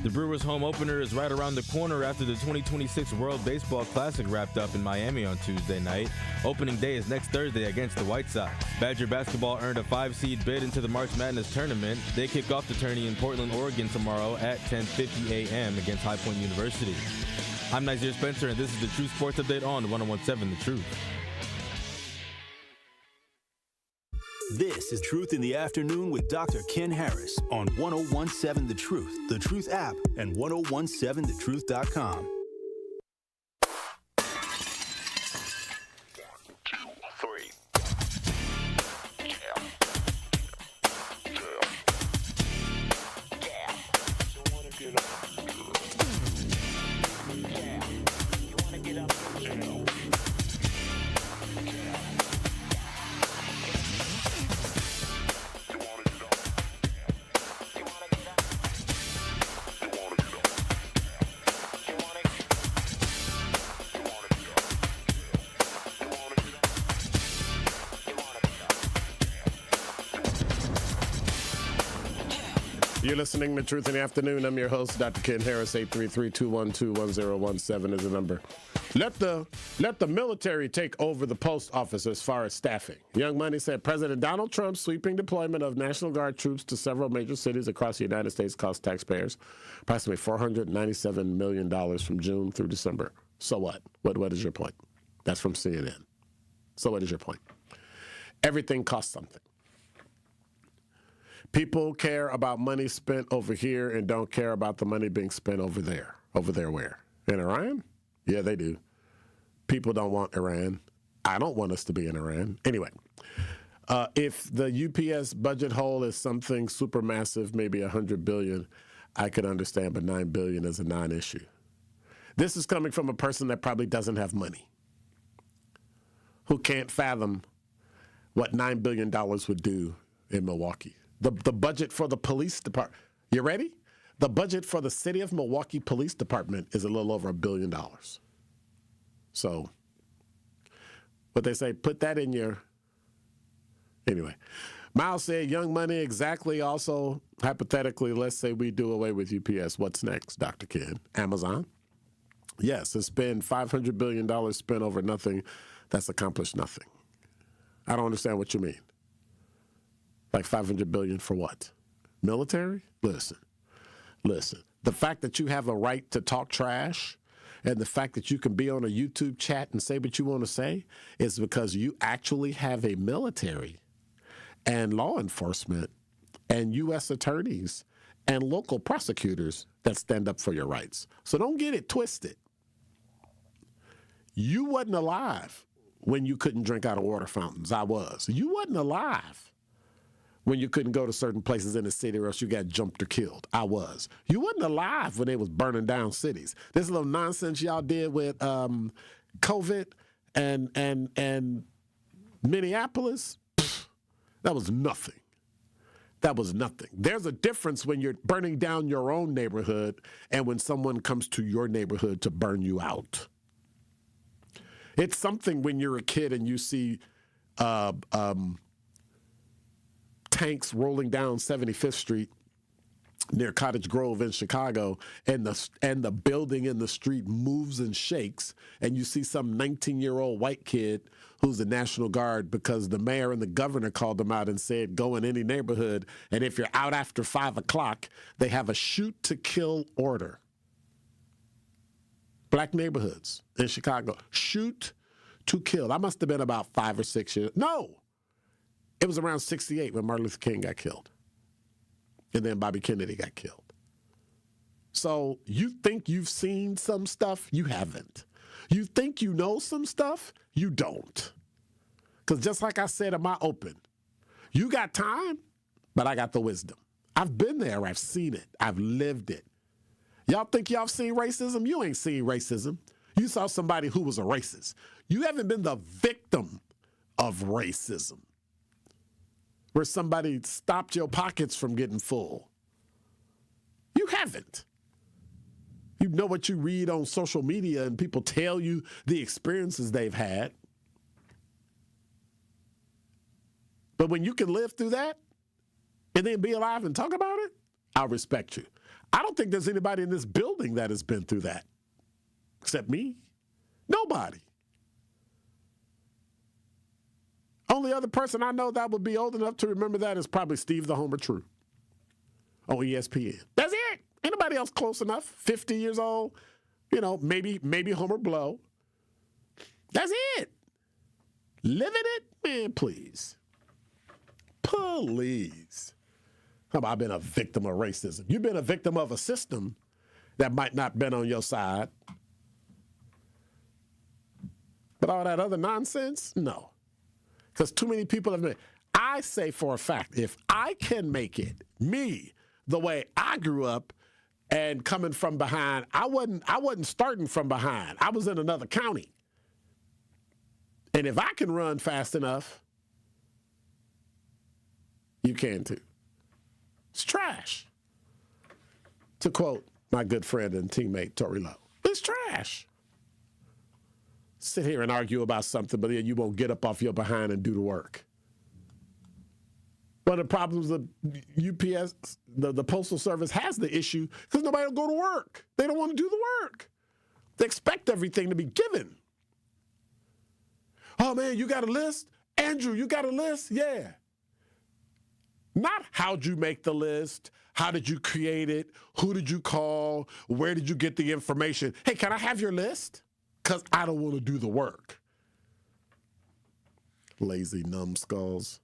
The Brewers' home opener is right around the corner after the 2026 World Baseball Classic wrapped up in Miami on Tuesday night. Opening day is next Thursday against the White Sox. Badger basketball earned a 5-seed bid into the March Madness tournament. They kick off the tourney in Portland, Oregon tomorrow at 10:50 a.m. against High Point University. I'm Xavier Spencer, and this is the True Sports Update on 101.7 The Truth. This is Truth in the Afternoon with Dr. Ken Harris on 101.7 The Truth, The Truth app, and 1017thetruth.com. You're listening to Truth in the Afternoon. I'm your host, Dr. Ken Harris. 833-212-1017 is the number. Let the military take over the post office as far as staffing. Young Money said President Donald Trump's sweeping deployment of National Guard troops to several major cities across the United States cost taxpayers approximately $497 million from June through December. So what? What is your point? That's from CNN. So what is your point? Everything costs something. People care about money spent over here and don't care about the money being spent over there. Over there where? In Iran? Yeah, they do. People don't want Iran. I don't want us to be in Iran. Anyway, if the UPS budget hole is something super massive, maybe $100 billion, I could understand, but $9 billion is a non-issue. This is coming from a person that probably doesn't have money, who can't fathom what $9 billion would do in Milwaukee. The budget for the police department, you ready? The budget for the city of Milwaukee Police Department is a little over $1 billion. So, what they say, put that in your, anyway. Miles said, Young Money, exactly. Also, hypothetically, let's say we do away with UPS. What's next, Dr. Ken? Amazon? Yes, it's been $500 billion spent over nothing that's accomplished nothing. I don't understand what you mean. Like $500 billion for what? Military? Listen. The fact that you have a right to talk trash and the fact that you can be on a YouTube chat and say what you want to say is because you actually have a military and law enforcement and U.S. attorneys and local prosecutors that stand up for your rights. So don't get it twisted. You wasn't alive when you couldn't drink out of water fountains. I was. You wasn't alive when you couldn't go to certain places in the city or else you got jumped or killed. I was. You wasn't alive when they was burning down cities. This little nonsense y'all did with COVID and Minneapolis, that was nothing. That was nothing. There's a difference when you're burning down your own neighborhood and when someone comes to your neighborhood to burn you out. It's something when you're a kid and you see tanks rolling down 75th Street near Cottage Grove in Chicago, and the building in the street moves and shakes, and you see some 19-year-old white kid who's the National Guard because the mayor and the governor called them out and said, go in any neighborhood, and if you're out after 5 o'clock, they have a shoot-to-kill order. Black neighborhoods in Chicago, shoot to kill. I must have been about 5 or 6 years. No, it was around 68 when Martin Luther King got killed. And then Bobby Kennedy got killed. So you think you've seen some stuff? You haven't. You think you know some stuff? You don't. Because just like I said in my open, you got time, but I got the wisdom. I've been there. I've seen it. I've lived it. Y'all think y'all seen racism? You ain't seen racism. You saw somebody who was a racist. You haven't been the victim of racism, where somebody stopped your pockets from getting full. You haven't. You know what you read on social media and people tell you the experiences they've had. But when you can live through that and then be alive and talk about it, I'll respect you. I don't think there's anybody in this building that has been through that, except me. Nobody. Only other person I know that would be old enough to remember that is probably Steve the Homer True on ESPN. That's it. Anybody else close enough? 50 years old, maybe Homer Blow. That's it. Living it? Man, please. Please. How about I've been a victim of racism? You've been a victim of a system that might not have been on your side. But all that other nonsense, no. Because too many people have been. I say for a fact, if I can make it, me, the way I grew up and coming from behind, I wasn't starting from behind. I was in another county. And if I can run fast enough, you can too. It's trash. To quote my good friend and teammate, Tory Lowe, it's trash. Sit here and argue about something, but then you won't get up off your behind and do the work. One of the problems of UPS, the Postal Service has the issue because nobody will go to work. They don't want to do the work. They expect everything to be given. Oh, man, you got a list? Andrew, you got a list? Yeah. Not how'd you make the list? How did you create it? Who did you call? Where did you get the information? Hey, can I have your list? Because I don't want to do the work. Lazy numbskulls.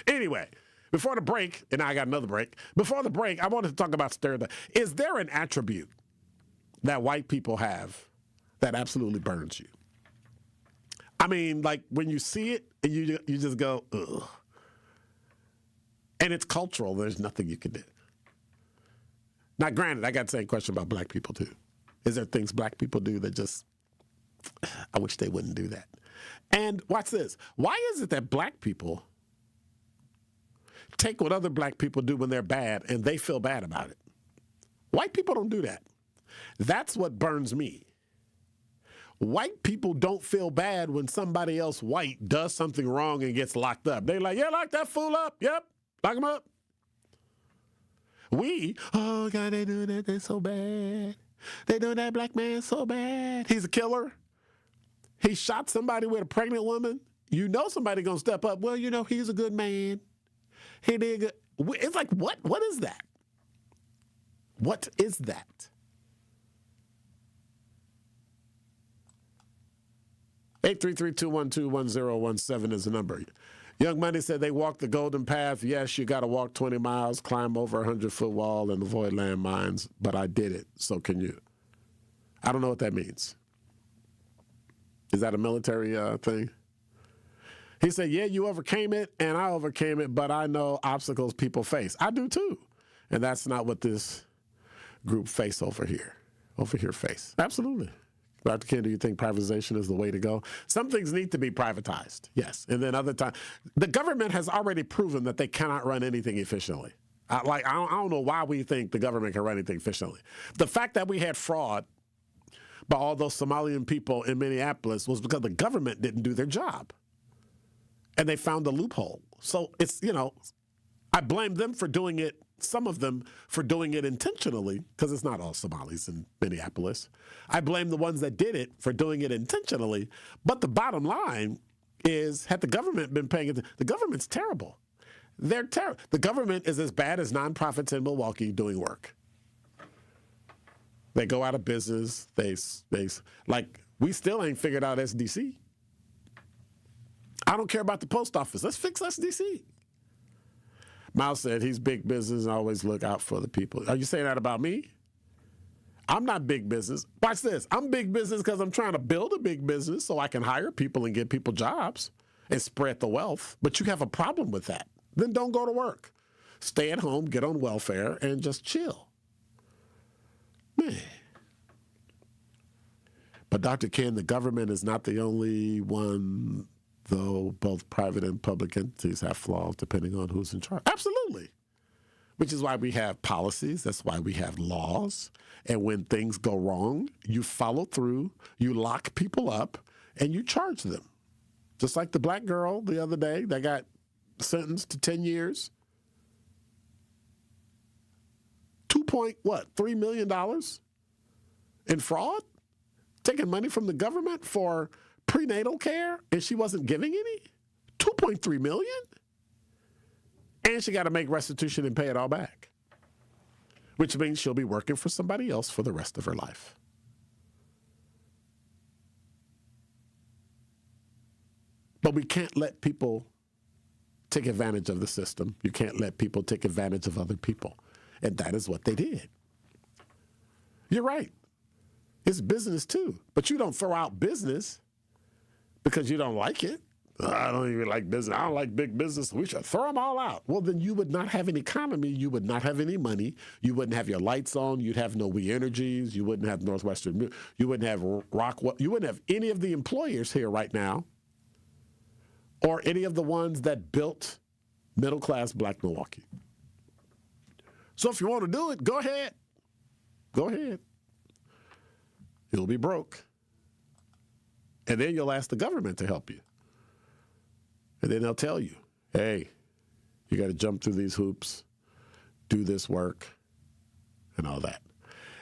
Anyway, before the break, and I got another break. Before the break, I wanted to talk about stereotype. Is there an attribute that white people have that absolutely burns you? I mean, like when you see it, and you just go, ugh. And it's cultural. There's nothing you can do. Now, granted, I got the same question about black people, too. Is there things black people do that just, I wish they wouldn't do that. And watch this. Why is it that black people take what other black people do when they're bad and they feel bad about it? White people don't do that. That's what burns me. White people don't feel bad when somebody else white does something wrong and gets locked up. They're like, yeah, lock that fool up. Yep, lock him up. Oh, God, they doing that. They're so bad. They doing that black man so bad. He's a killer. He shot somebody with a pregnant woman. You know somebody going to step up. Well, you know, he's a good man. He did good. It's like, what? What is that? What is that? 833-212-1017 is the number. Young Money said they walked the golden path. Yes, you got to walk 20 miles, climb over a 100-foot wall, and avoid landmines, but I did it. So can you? I don't know what that means. Is that a military thing? He said, yeah, you overcame it, and I overcame it, but I know obstacles people face. I do too. And that's not what this group face over here face. Absolutely. Dr. Ken, do you think privatization is the way to go? Some things need to be privatized, yes. And then other times, the government has already proven that they cannot run anything efficiently. I don't know why we think the government can run anything efficiently. The fact that we had fraud by all those Somalian people in Minneapolis was because the government didn't do their job. And they found a loophole. So it's, you know, I blame them for doing it, some of them for doing it intentionally, because it's not all Somalis in Minneapolis. I blame the ones that did it for doing it intentionally. But the bottom line is, had the government been paying attention, the government's terrible. They're terrible. The government is as bad as nonprofits in Milwaukee doing work. They go out of business. They like, we still ain't figured out SDC. I don't care about the post office. Let's fix SDC. Miles said he's big business and always look out for the people. Are you saying that about me? I'm not big business. Watch this. I'm big business because I'm trying to build a big business so I can hire people and get people jobs and spread the wealth. But you have a problem with that. Then don't go to work. Stay at home, get on welfare, and just chill. Man. But Dr. Ken, the government is not the only one, though both private and public entities have flaws depending on who's in charge. Absolutely. Which is why we have policies. That's why we have laws. And when things go wrong, you follow through, you lock people up, and you charge them. Just like the black girl the other day that got sentenced to 10 years. $3 million in fraud? Taking money from the government for prenatal care, and she wasn't giving any? $2.3 million? And she got to make restitution and pay it all back, which means she'll be working for somebody else for the rest of her life. But we can't let people take advantage of the system. You can't let people take advantage of other people. And that is what they did. You're right. It's business too. But you don't throw out business because you don't like it. I don't even like business. I don't like big business. We should throw them all out. Well, then you would not have an economy. You would not have any money. You wouldn't have your lights on. You'd have no We Energies. You wouldn't have Northwestern. You wouldn't have Rockwell. You wouldn't have any of the employers here right now or any of the ones that built middle-class black Milwaukee. So if you want to do it, go ahead. Go ahead. You'll be broke. And then you'll ask the government to help you. And then they'll tell you, hey, you got to jump through these hoops, do this work, and all that.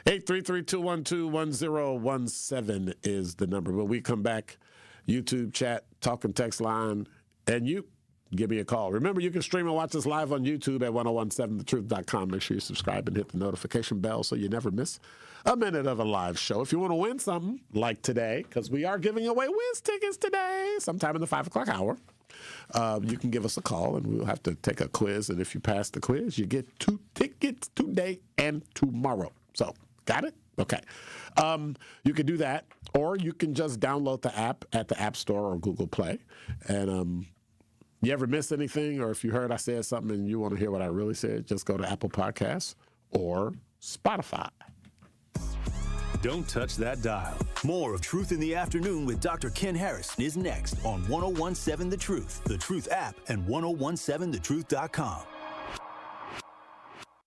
833-212-1017 is the number. When we come back, YouTube chat, talk and text line, and you give me a call. Remember, you can stream and watch us live on YouTube at 1017thetruth.com. Make sure you subscribe and hit the notification bell so you never miss a minute of a live show. If you want to win something like today, because we are giving away Wiz tickets today, sometime in the 5 o'clock hour, you can give us a call and we'll have to take a quiz. And if you pass the quiz, you get 2 tickets today and tomorrow. So, got it? Okay. You can do that, or you can just download the app at the App Store or Google Play. And you ever miss anything, or if you heard I said something and you want to hear what I really said, just go to Apple Podcasts or Spotify. Don't touch that dial. More of Truth in the Afternoon with Dr. Ken Harris is next on 1017 The Truth, The Truth app, and 1017thetruth.com.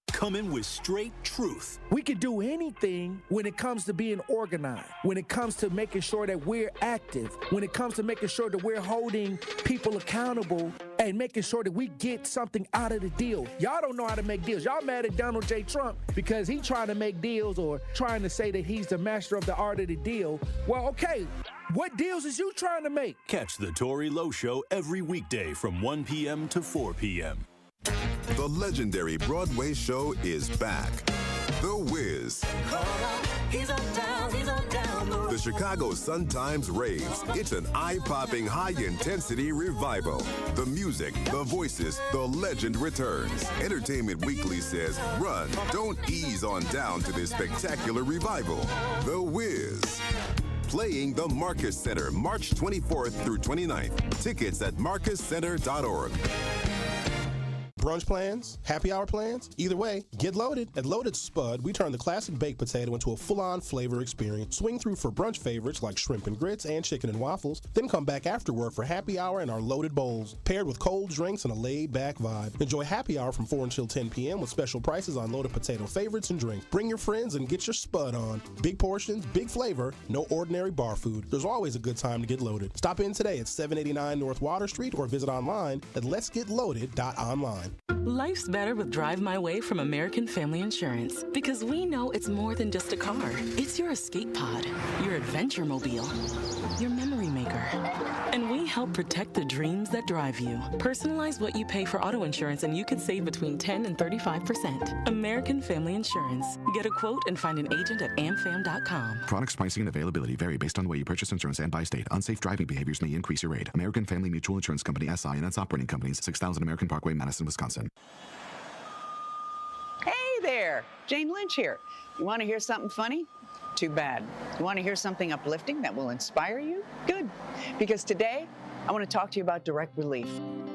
Coming with straight truth. We can do anything when it comes to being organized, when it comes to making sure that we're active, when it comes to making sure that we're holding people accountable and making sure that we get something out of the deal. Y'all don't know how to make deals. Y'all mad at Donald J. Trump because he's trying to make deals or trying to say that he's the master of the art of the deal. Well, okay, What deals is you trying to make? Catch the Tory Lowe Show every weekday from 1 p.m. to 4 p.m. The legendary Broadway show is back. The Wiz. The Chicago Sun-Times raves. It's an eye-popping, high-intensity revival. The music, the voices, the legend returns. Entertainment Weekly says, run, don't ease on down to this spectacular revival. The Wiz. Playing the Marcus Center, March 24th through 29th. Tickets at marcuscenter.org. Brunch plans? Happy hour plans? Either way, get loaded. At Loaded Spud, we turn the classic baked potato into a full-on flavor experience. Swing through for brunch favorites like shrimp and grits and chicken and waffles, then come back after work for happy hour in our loaded bowls, paired with cold drinks and a laid-back vibe. Enjoy happy hour from 4 until 10 p.m. with special prices on loaded potato favorites and drinks. Bring your friends and get your Spud on. Big portions, big flavor, no ordinary bar food. There's always a good time to get loaded. Stop in today at 789 North Water Street or visit online at letsgetloaded.online. Life's better with Drive My Way from American Family Insurance because we know it's more than just a car. It's your escape pod, your adventure mobile, your memory maker. And we help protect the dreams that drive you. Personalize what you pay for auto insurance and you could save between 10 and 35%. American Family Insurance. Get a quote and find an agent at amfam.com. Products, pricing, and availability vary based on the way you purchase insurance and by state. Unsafe driving behaviors may increase your rate. American Family Mutual Insurance Company, SI, and its operating companies, 6000 American Parkway, Madison, Wisconsin. Hey there, Jane Lynch here. You want to hear something funny? Too bad. You want to hear something uplifting that will inspire you? Good. Because today, I want to talk to you about Direct Relief,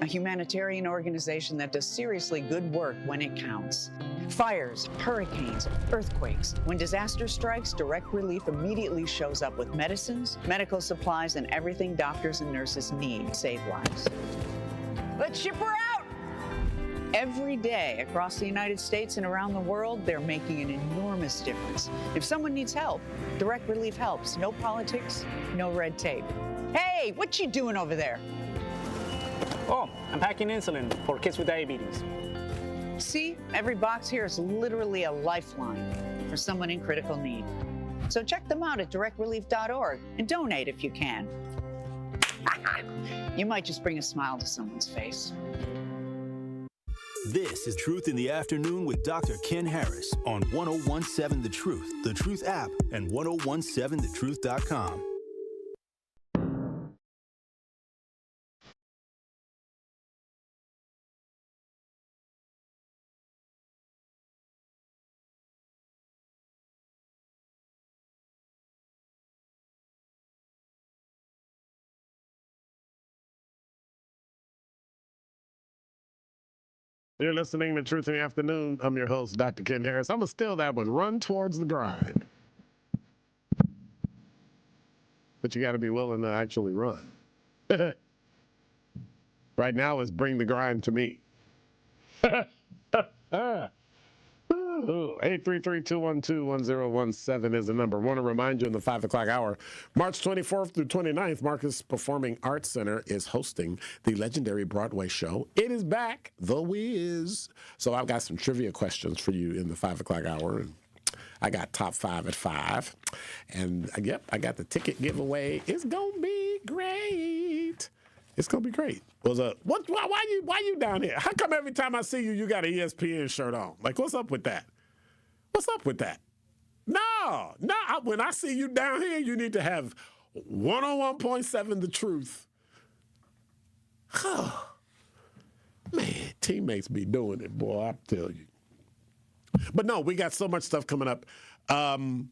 a humanitarian organization that does seriously good work when it counts. Fires, hurricanes, earthquakes. When disaster strikes, Direct Relief immediately shows up with medicines, medical supplies, and everything doctors and nurses need to save lives. Let's ship her out! Every day across the United States and around the world, they're making an enormous difference. If someone needs help, Direct Relief helps. No politics, no red tape. Hey, what you doing over there? Oh, I'm packing insulin for kids with diabetes. See, every box here is literally a lifeline for someone in critical need. So check them out at directrelief.org and donate if you can. You might just bring a smile to someone's face. This is Truth in the Afternoon with Dr. Ken Harris on 1017 The Truth app, and 1017thetruth.com. You're listening to Truth in the Afternoon. I'm your host, Dr. Ken Harris. I'm going to steal that one. Run towards the grind. But you got to be willing to actually run. Right now is bring the grind to me. 833-212-1017 is the number. Want to remind you in the 5 o'clock hour, March 24th through 29th, Marcus Performing Arts Center is hosting the legendary Broadway show. It is back, The Wiz. So I've got some trivia questions for you in the 5 o'clock hour. I got top 5 at 5. And yep, I got the ticket giveaway. It's going to be great. It's gonna be great. Why you down here? How come every time I see you, you got an ESPN shirt on? Like, what's up with that? What's up with that? No. When I see you down here, you need to have 101.7 The Truth. Man, teammates be doing it, boy. I tell you. But no, we got so much stuff coming up. You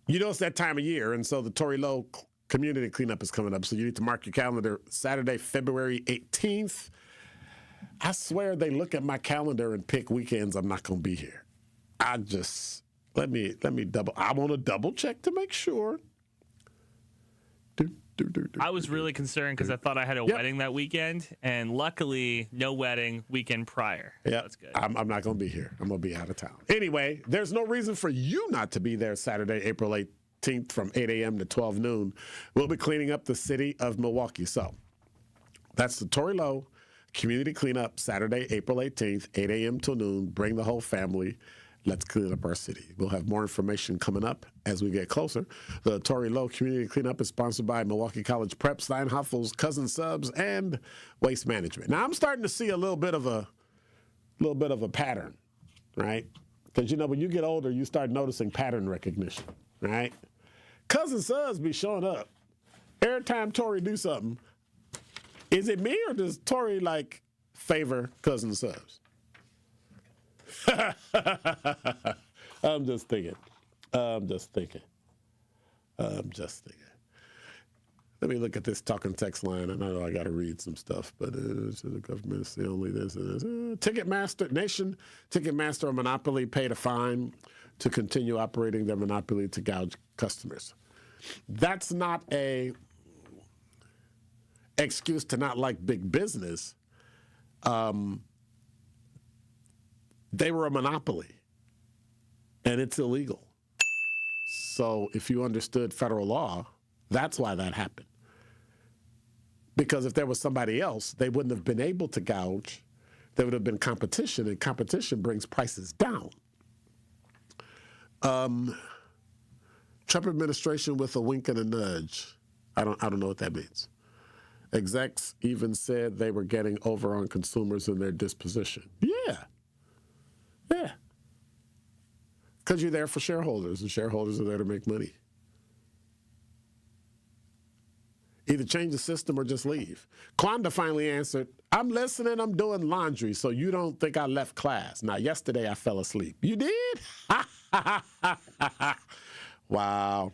know, it's that time of year, and so the Tory Lowe community cleanup is coming up, so you need to mark your calendar. Saturday, February 18th. I swear they look at my calendar and pick weekends I'm not going to be here. I just, let me double, I want to double check to make sure. I was really concerned because I thought I had a wedding that weekend, and luckily, no wedding weekend prior. Yeah, that's good. I'm not going to be here. I'm going to be out of town. Anyway, there's no reason for you not to be there Saturday, April 18th from 8 a.m. to 12 noon. We'll be cleaning up the city of Milwaukee. So that's the Tory Lowe Community Cleanup, Saturday, April 18th, 8 a.m. till noon. Bring the whole family. Let's clean up our city. We'll have more information coming up as we get closer. The Tory Lowe Community Cleanup is sponsored by Milwaukee College Prep, Steinhaffel's Cousin Subs, and Waste Management. Now, I'm starting to see a little bit of a pattern, right? Because, when you get older, you start noticing pattern recognition, right? Cousin Subs be showing up. Every time Tory do something, is it me or does Tory, favor Cousin Subs? I'm just thinking. Let me look at this talking text line. I know I got to read some stuff, but the government is the only this and this. Ticketmaster, a monopoly, paid a fine to continue operating their monopoly to gouge customers. That's not a excuse to not like big business. They were a monopoly, and it's illegal. So if you understood federal law, that's why that happened. Because if there was somebody else, they wouldn't have been able to gouge. There would have been competition, and competition brings prices down. Trump administration with a wink and a nudge. I don't know what that means. Execs even said they were getting over on consumers and their disposition. Yeah. Because you're there for shareholders, and shareholders are there to make money. Either change the system or just leave. Kwanda finally answered, I'm listening, I'm doing laundry, so you don't think I left class. Now, yesterday I fell asleep. You did? Wow.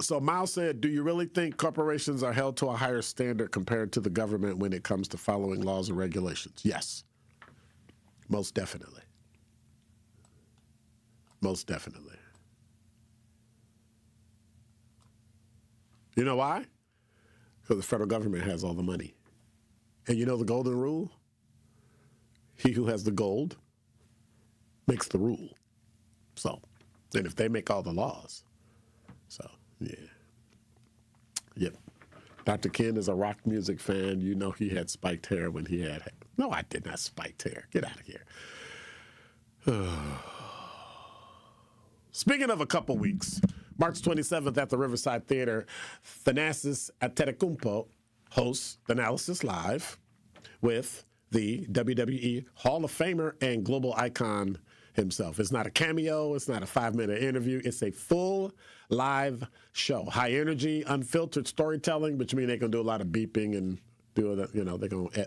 So Miles said, do you really think corporations are held to a higher standard compared to the government when it comes to following laws and regulations? Yes. Most definitely. Most definitely. You know why? Because the federal government has all the money. And you know the golden rule? He who has the gold makes the rule. So, and if they make all the laws, so, yeah. Yep. Dr. Ken is a rock music fan. You know he had spiked hair when he had hair. No, I did not spiked hair. Get out of here. Speaking of a couple weeks, March 27th at the Riverside Theater, Thanasis Antetokounmpo hosts Thanalysis Live with the WWE Hall of Famer and global icon himself. It's not a cameo. It's not a 5-minute interview. It's a full live show. High energy, unfiltered storytelling, which means they can do a lot of beeping and do it.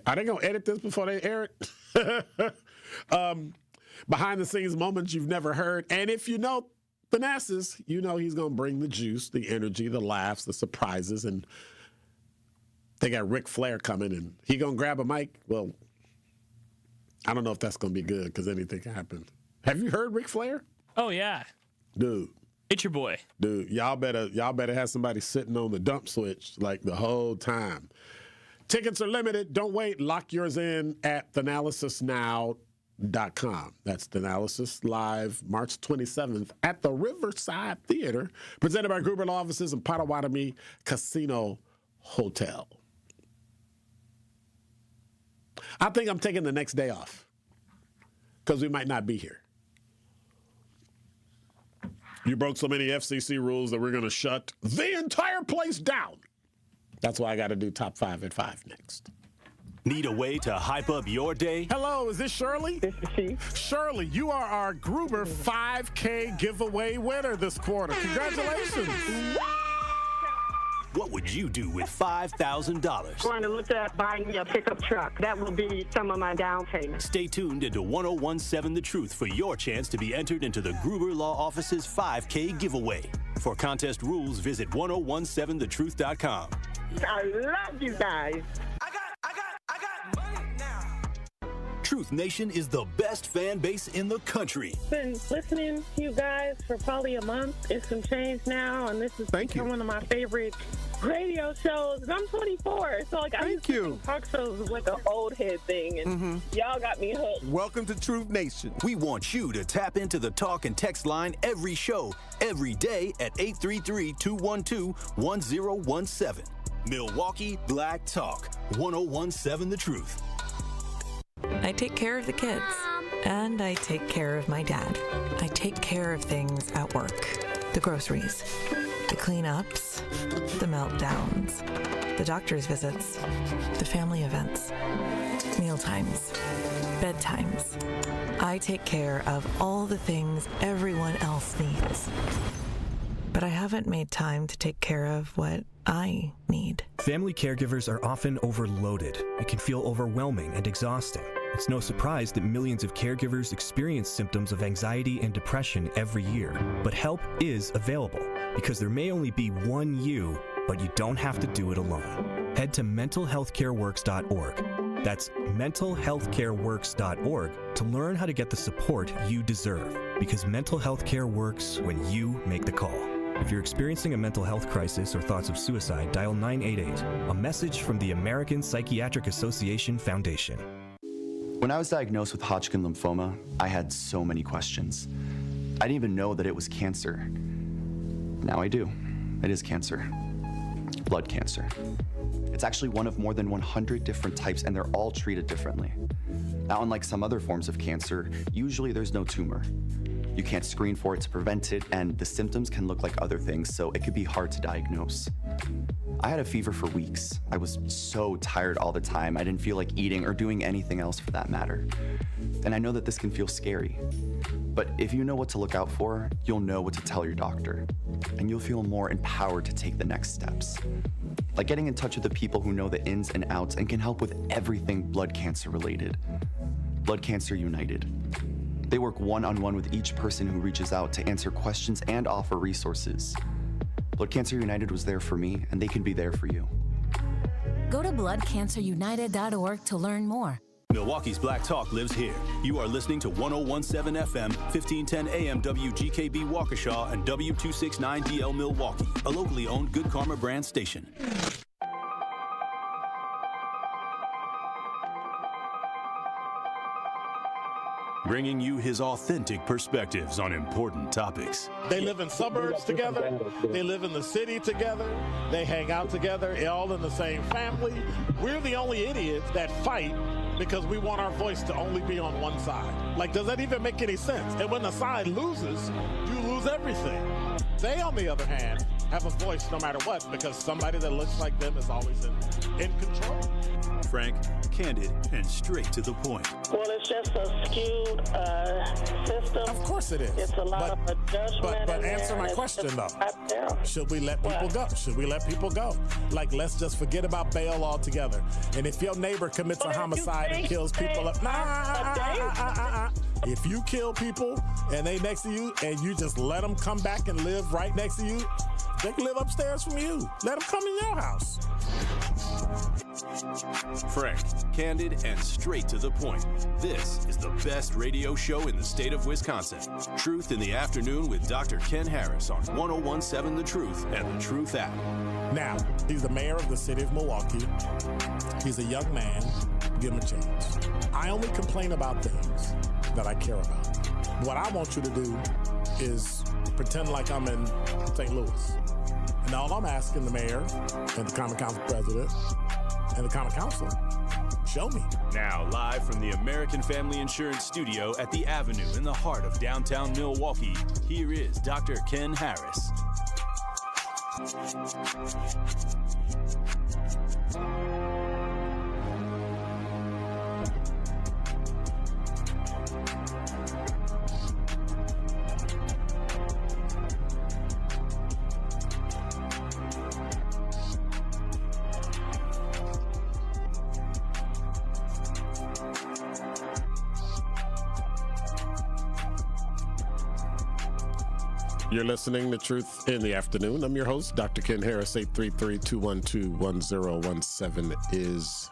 Are they going to edit this before they air it? Behind the scenes moments you've never heard. And if you know Thanasis, you know he's going to bring the juice, the energy, the laughs, the surprises. And they got Ric Flair coming, and he going to grab a mic. Well, I don't know if that's going to be good because anything can happen. Have you heard Ric Flair? Oh, yeah. Dude. It's your boy. Dude, y'all better have somebody sitting on the dump switch the whole time. Tickets are limited. Don't wait. Lock yours in at thanalysisnow.com. That's Thanalysis Live, March 27th at the Riverside Theater, presented by Gruber Law Offices and Potawatomi Casino Hotel. I think I'm taking the next day off because we might not be here. You broke so many FCC rules that we're going to shut the entire place down. That's why I got to do Top 5 at 5 next. Need a way to hype up your day? Hello, is this Shirley? This is she. Shirley, you are our Gruber 5K giveaway winner this quarter. Congratulations. What would you do with $5,000? Going to look at buying me a pickup truck. That will be some of my down payment. Stay tuned into 1017 The Truth for your chance to be entered into the Gruber Law Office's 5K giveaway. For contest rules, visit 1017thetruth.com. I love you guys. Truth Nation is the best fan base in the country. Been listening to you guys for probably a month. It's some change now, and this is one of my favorite radio shows. And I'm 24, so I used to think talk shows was like an old head thing, and y'all got me hooked. Welcome to Truth Nation. We want you to tap into the talk and text line every show, every day at 833-212-1017. Milwaukee Black Talk, 1017 The Truth. I take care of the kids. And I take care of my dad. I take care of things at work. The groceries, the cleanups, the meltdowns, the doctor's visits, the family events, mealtimes, bedtimes. I take care of all the things everyone else needs. But I haven't made time to take care of what I need. Family caregivers are often overloaded. It can feel overwhelming and exhausting. It's no surprise that millions of caregivers experience symptoms of anxiety and depression every year. But help is available, because there may only be one you, but you don't have to do it alone. Head to mentalhealthcareworks.org. That's mentalhealthcareworks.org to learn how to get the support you deserve, because mental health care works when you make the call. If you're experiencing a mental health crisis or thoughts of suicide, dial 988, a message from the American Psychiatric Association Foundation. When I was diagnosed with Hodgkin lymphoma, I had so many questions. I didn't even know that it was cancer. Now I do. It is cancer. Blood cancer. It's actually one of more than 100 different types, and they're all treated differently. Now, unlike some other forms of cancer, usually there's no tumor. You can't screen for it to prevent it, and the symptoms can look like other things, so it could be hard to diagnose. I had a fever for weeks. I was so tired all the time. I didn't feel like eating or doing anything else for that matter. And I know that this can feel scary. But if you know what to look out for, you'll know what to tell your doctor. And you'll feel more empowered to take the next steps. Like getting in touch with the people who know the ins and outs and can help with everything blood cancer related. Blood Cancer United. They work one-on-one with each person who reaches out to answer questions and offer resources. Blood Cancer United was there for me, and they can be there for you. Go to bloodcancerunited.org to learn more. Milwaukee's Black Talk lives here. You are listening to 101.7 FM, 1510 AM WGKB Waukesha, and W269DL Milwaukee, a locally owned Good Karma brand station. Bringing you his authentic perspectives on important topics. They live in suburbs together. They live in the city together. They hang out together, all in the same family. We're the only idiots that fight because we want our voice to only be on one side. Like, does that even make any sense? And when the side loses, you lose everything. They, on the other hand, have a voice no matter what, because somebody that looks like them is always in control. Frank, candid, and straight to the point. Well, it's just a skewed system. Of course it is. It's a lot of judgment. But answer my question, though. Should we let people go? Should we let people go? Like, let's just forget about bail altogether. And if your neighbor commits a homicide and kills people up, if you kill people and they next to you and you just let them come back and live right next to you, they can live upstairs from you. Let them come in your house. Frank, candid, and straight to the point. This is the best radio show in the state of Wisconsin. Truth in the Afternoon with Dr. Ken Harris on 101.7 The Truth and The Truth app. Now, he's the mayor of the city of Milwaukee. He's a young man. Give him a chance. I only complain about things that I care about. What I want you to do is pretend like I'm in St. Louis. And all I'm asking the mayor and the Common Council president and the Common Council, show me. Now, live from the American Family Insurance Studio at the Avenue in the heart of downtown Milwaukee, here is Dr. Ken Harris. You're listening to Truth in the Afternoon. I'm your host, Dr. Ken Harris. 833-212-1017 is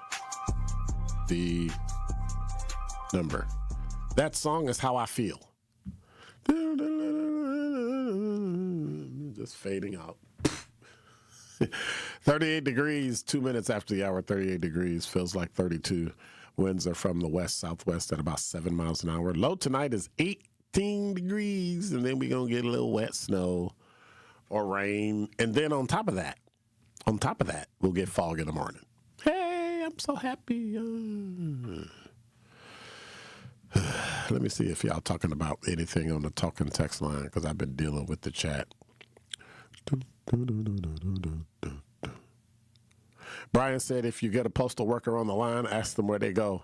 the number. That song is how I feel. Just fading out. 38 degrees, 2 minutes after the hour, 38 degrees, feels like 32. Winds are from the west-southwest at about 7 miles an hour. Low tonight is 18 degrees, and then we're going to get a little wet snow or rain. And then on top of that, we'll get fog in the morning. Hey, I'm so happy. Let me see if y'all talking about anything on the talking text line, because I've been dealing with the chat. Brian said, if you get a postal worker on the line, ask them where they go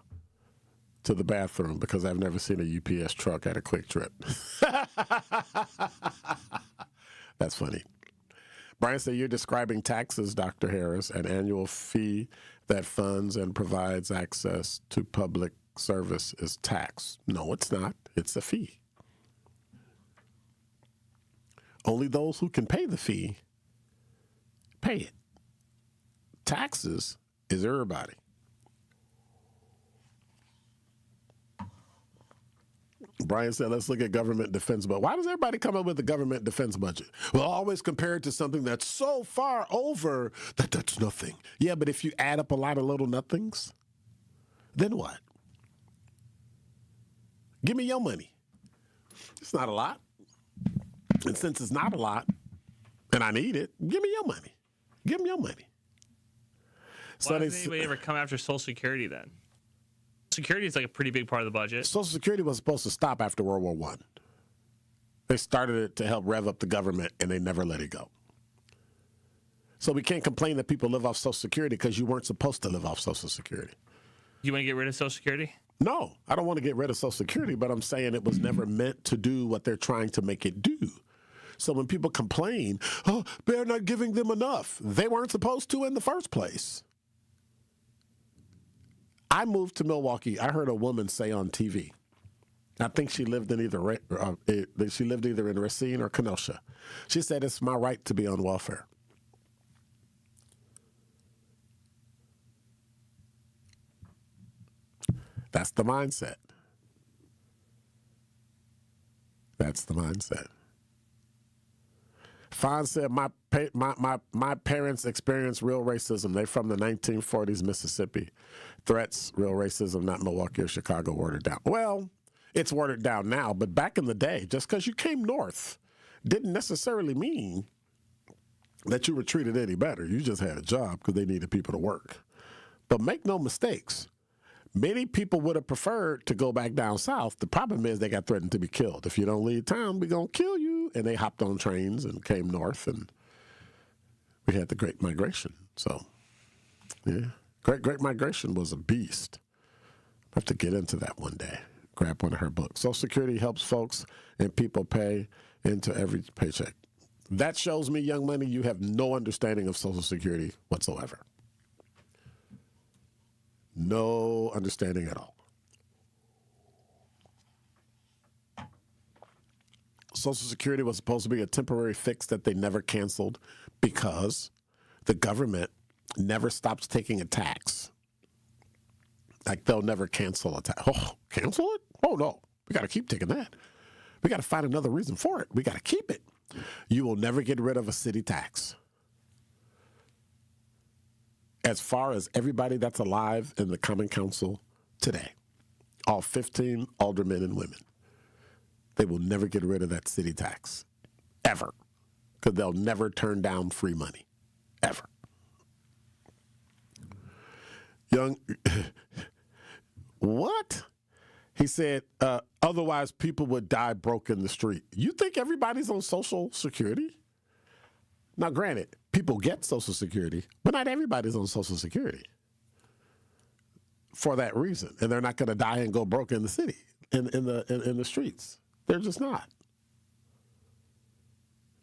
to the bathroom, because I've never seen a UPS truck at a Quick Trip. That's funny. Brian said, you're describing taxes, Dr. Harris, an annual fee that funds and provides access to public service is tax. No, it's not. It's a fee. Only those who can pay the fee pay it. Taxes is everybody. Brian said, let's look at government defense budget. Why does everybody come up with the government defense budget? Well, always compare it to something that's so far over that that's nothing. Yeah, but if you add up a lot of little nothings, then what? Give me your money. It's not a lot. And since it's not a lot, and I need it, give me your money. Give me your money. Why doesn't anybody ever come after Social Security then? Security is like a pretty big part of the budget. Social Security was supposed to stop after World War I. They started it to help rev up the government, and they never let it go. So we can't complain that people live off Social Security, because you weren't supposed to live off Social Security. You want to get rid of Social Security? No, I don't want to get rid of Social Security, but I'm saying it was never meant to do what they're trying to make it do. So when people complain, oh, they're not giving them enough, they weren't supposed to in the first place. I moved to Milwaukee. I heard a woman say on TV, I think she lived in either in Racine or Kenosha. She said, it's my right to be on welfare. That's the mindset. That's the mindset. Fawn said, my parents experienced real racism. They're from the 1940s Mississippi. Threats, real racism, not Milwaukee or Chicago, watered down. Well, it's watered down now, but back in the day, just because you came north didn't necessarily mean that you were treated any better. You just had a job because they needed people to work. But make no mistakes, many people would have preferred to go back down south. The problem is they got threatened to be killed. If you don't leave town, we're going to kill you. And they hopped on trains and came north, and we had the Great Migration. So, yeah, Great Migration was a beast. I have to get into that one day. Grab one of her books. Social Security helps folks and people pay into every paycheck. That shows me, Young Money, you have no understanding of Social Security whatsoever. No understanding at all. Social Security was supposed to be a temporary fix that they never canceled because the government never stops taking a tax. Like, they'll never cancel a tax. Oh, cancel it? Oh, no. We got to keep taking that. We got to find another reason for it. We got to keep it. You will never get rid of a city tax. As far as everybody that's alive in the Common Council today, all 15 aldermen and women, they will never get rid of that city tax, ever, because they'll never turn down free money, ever. Young, what? He said, otherwise people would die broke in the street. You think everybody's on Social Security? Now, granted, people get Social Security, but not everybody's on Social Security for that reason, and they're not going to die and go broke in the city, in the streets. They're just not.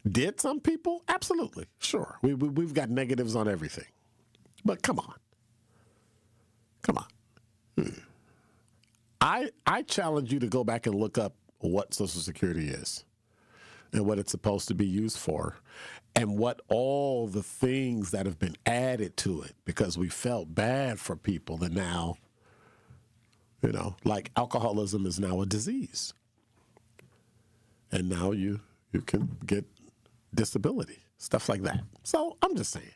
Did some people? Absolutely. Sure. We've got negatives on everything. But come on. Come on. I challenge you to go back and look up what Social Security is and what it's supposed to be used for and what all the things that have been added to it, because we felt bad for people that now, like alcoholism is now a disease. And now you can get disability, stuff like that. So I'm just saying.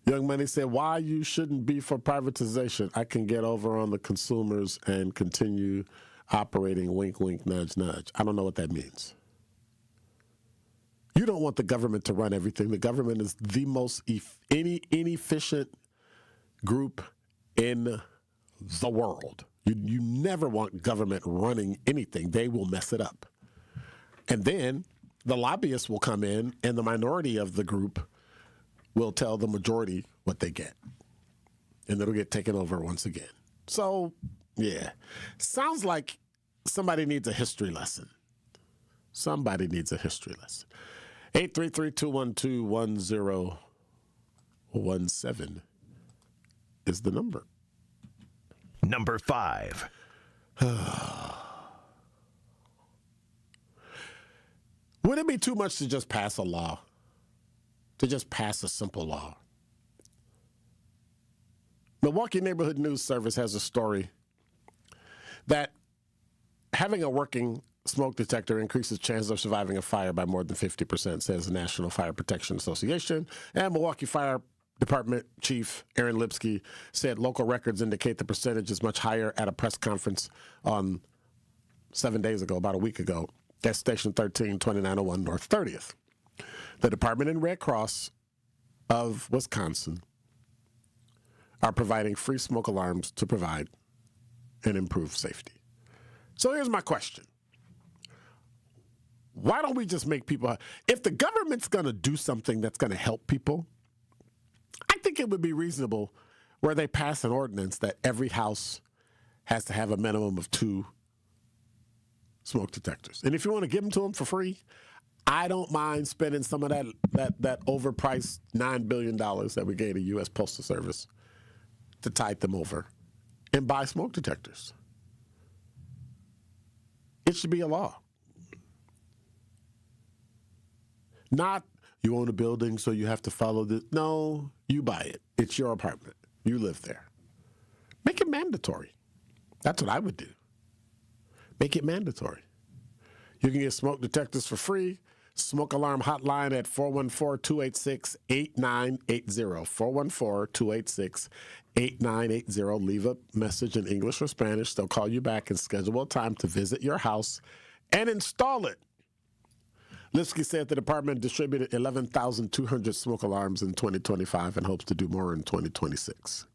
Young Money said, why you shouldn't be for privatization. I can get over on the consumers and continue operating, wink, wink, nudge, nudge. I don't know what that means. You don't want the government to run everything. The government is the most inefficient group in the world. You never want government running anything. They will mess it up. And then the lobbyists will come in, and the minority of the group will tell the majority what they get. And it'll get taken over once again. So, yeah. Sounds like somebody needs a history lesson. Somebody needs a history lesson. 833-212-1017 is the number. Number 5. Would it be too much to just pass a law? To just pass a simple law? Milwaukee Neighborhood News Service has a story that having a working smoke detector increases chances of surviving a fire by more than 50%, says the National Fire Protection Association. And Milwaukee Fire Department Chief Aaron Lipsky said local records indicate the percentage is much higher at a press conference on 7 days ago, about a week ago, at Station 13, 2901 North 30th. The Department and Red Cross of Wisconsin are providing free smoke alarms to provide and improve safety. So here's my question. Why don't we just make people, if the government's going to do something that's going to help people, I think it would be reasonable where they pass an ordinance that every house has to have a minimum of 2 smoke detectors. And if you want to give them to them for free, I don't mind spending some of that overpriced $9 billion that we gave the U.S. Postal Service to tide them over and buy smoke detectors. It should be a law. Not you own a building, so you have to follow this. No, you buy it. It's your apartment. You live there. Make it mandatory. That's what I would do. Make it mandatory. You can get smoke detectors for free. Smoke alarm hotline at 414-286-8980. 414-286-8980. Leave a message in English or Spanish. They'll call you back and schedule a time to visit your house and install it. Lipsky said the department distributed 11,200 smoke alarms in 2025 and hopes to do more in 2026.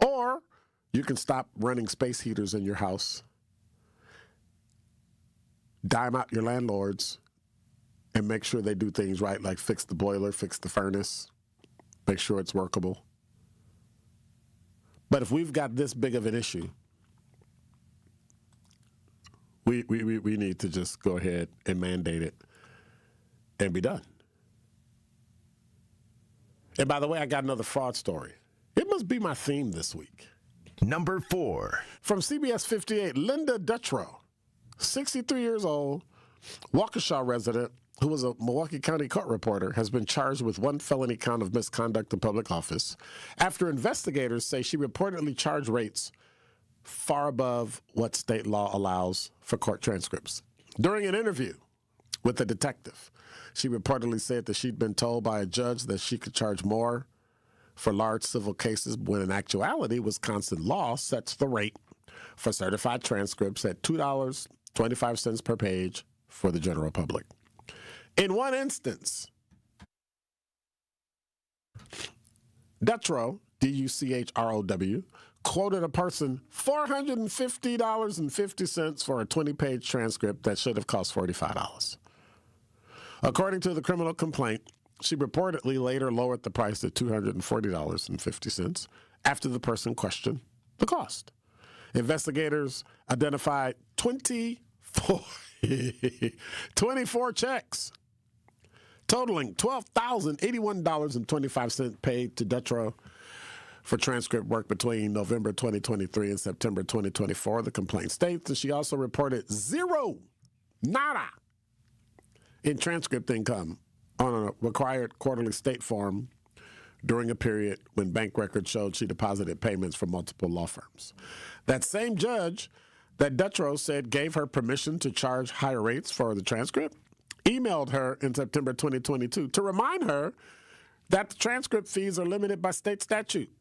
Or you can stop running space heaters in your house, dime out your landlords, and make sure they do things right, like fix the boiler, fix the furnace, make sure it's workable. But if we've got this big of an issue, we need to just go ahead and mandate it and be done. And by the way, I got another fraud story. It must be my theme this week. Number 4. From CBS 58, Linda Dutrow, 63 years old, Waukesha resident, who was a Milwaukee County court reporter, has been charged with 1 felony count of misconduct in public office after investigators say she reportedly charged rates far above what state law allows for court transcripts. During an interview with a detective, she reportedly said that she'd been told by a judge that she could charge more for large civil cases, when in actuality, Wisconsin law sets the rate for certified transcripts at $2.25 per page for the general public. In one instance, Dutrow, D-U-C-H-R-O-W, quoted a person $450.50 for a 20-page transcript that should have cost $45. According to the criminal complaint, she reportedly later lowered the price to $240.50 after the person questioned the cost. Investigators identified 24 checks totaling $12,081.25 paid to Dutrow for transcript work between November 2023 and September 2024. The complaint states that she also reported nada, in transcript income on a required quarterly state form during a period when bank records showed she deposited payments from multiple law firms. That same judge that Dutrow said gave her permission to charge higher rates for the transcript emailed her in September 2022 to remind her that the transcript fees are limited by state statute.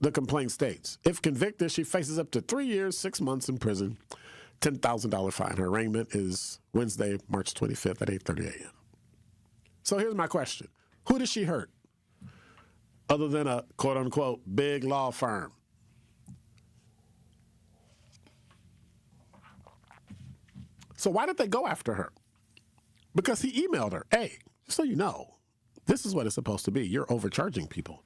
The complaint states, if convicted, she faces up to 3 years, 6 months in prison, $10,000 fine. Her arraignment is Wednesday, March 25th at 8:30 a.m. So here's my question. Who did she hurt? Other than a quote-unquote big law firm. So why did they go after her? Because he emailed her, hey, so you know, this is what it's supposed to be. You're overcharging people.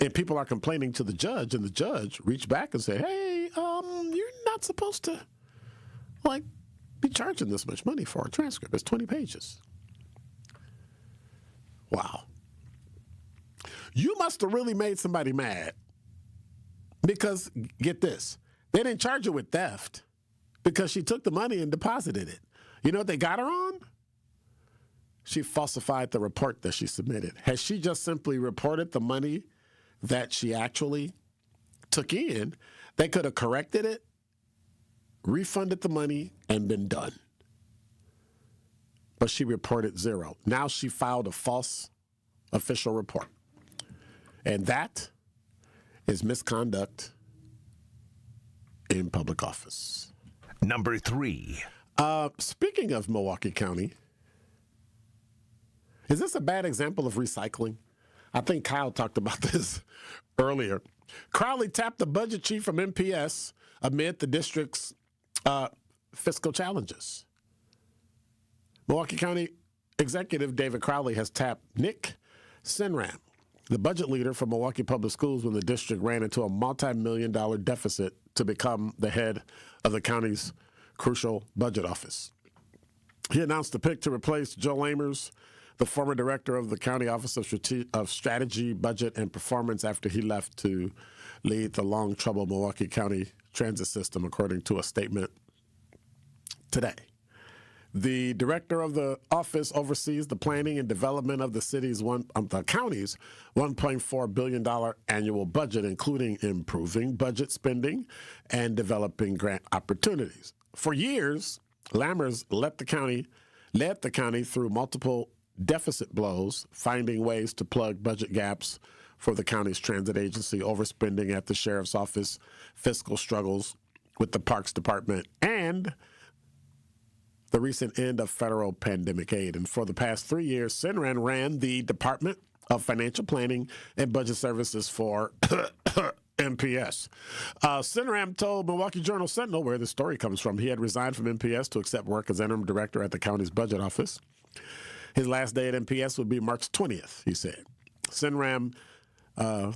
And people are complaining to the judge, and the judge reached back and said, hey, you're not supposed to, be charging this much money for a transcript. It's 20 pages. Wow. You must have really made somebody mad because, get this, they didn't charge her with theft because she took the money and deposited it. You know what they got her on? She falsified the report that she submitted. Had she just simply reported the money that she actually took in, they could have corrected it, refunded the money, and been done. But she reported zero. Now she filed a false official report. And that is misconduct in public office. Number 3. Speaking of Milwaukee County, is this a bad example of recycling? I think Kyle talked about this earlier. Crowley tapped the budget chief from MPS amid the district's fiscal challenges. Milwaukee County Executive David Crowley has tapped Nick Sinram, the budget leader for Milwaukee Public Schools, when the district ran into a multi-million-dollar deficit, to become the head of the county's crucial budget office. He announced the pick to replace Joe Lamers, the former director of the County Office of Strategy, Budget, and Performance, after he left to lead the long-troubled Milwaukee County transit system, according to a statement today. The director of the office oversees the planning and development of the county's $1.4 billion annual budget, including improving budget spending and developing grant opportunities. For years, Lammers led the county through multiple deficit blows, finding ways to plug budget gaps for the county's transit agency, overspending at the sheriff's office, fiscal struggles with the Parks Department, and the recent end of federal pandemic aid. And for the past 3 years, Sinran ran the Department of Financial Planning and Budget Services for MPS. Sinram told Milwaukee Journal Sentinel, where the story comes from, he had resigned from MPS to accept work as interim director at the county's budget office. His last day at MPS would be March 20th, he said. Sinram,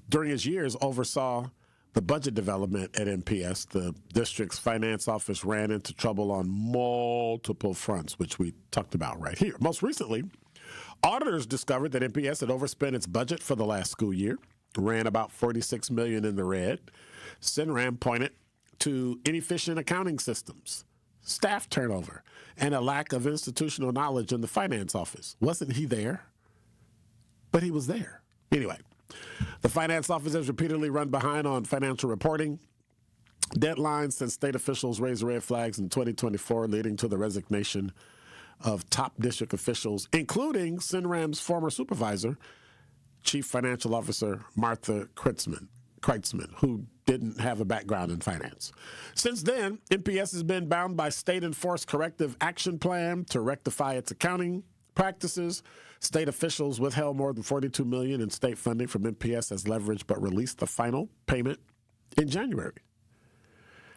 during his years, oversaw the budget development at MPS. The district's finance office ran into trouble on multiple fronts, which we talked about right here. Most recently, auditors discovered that MPS had overspent its budget for the last school year, ran about $46 million in the red. Sinram pointed to inefficient accounting systems, staff turnover, and a lack of institutional knowledge in the finance office. Wasn't he there? But he was there. Anyway, the finance office has repeatedly run behind on financial reporting deadlines since state officials raised red flags in 2024, leading to the resignation of top district officials, including Sinram's former supervisor, Chief Financial Officer Martha Kreitzman, who didn't have a background in finance. Since then, MPS has been bound by state-enforced corrective action plan to rectify its accounting practices. State officials withheld more than $42 million in state funding from MPS as leverage, but released the final payment in January.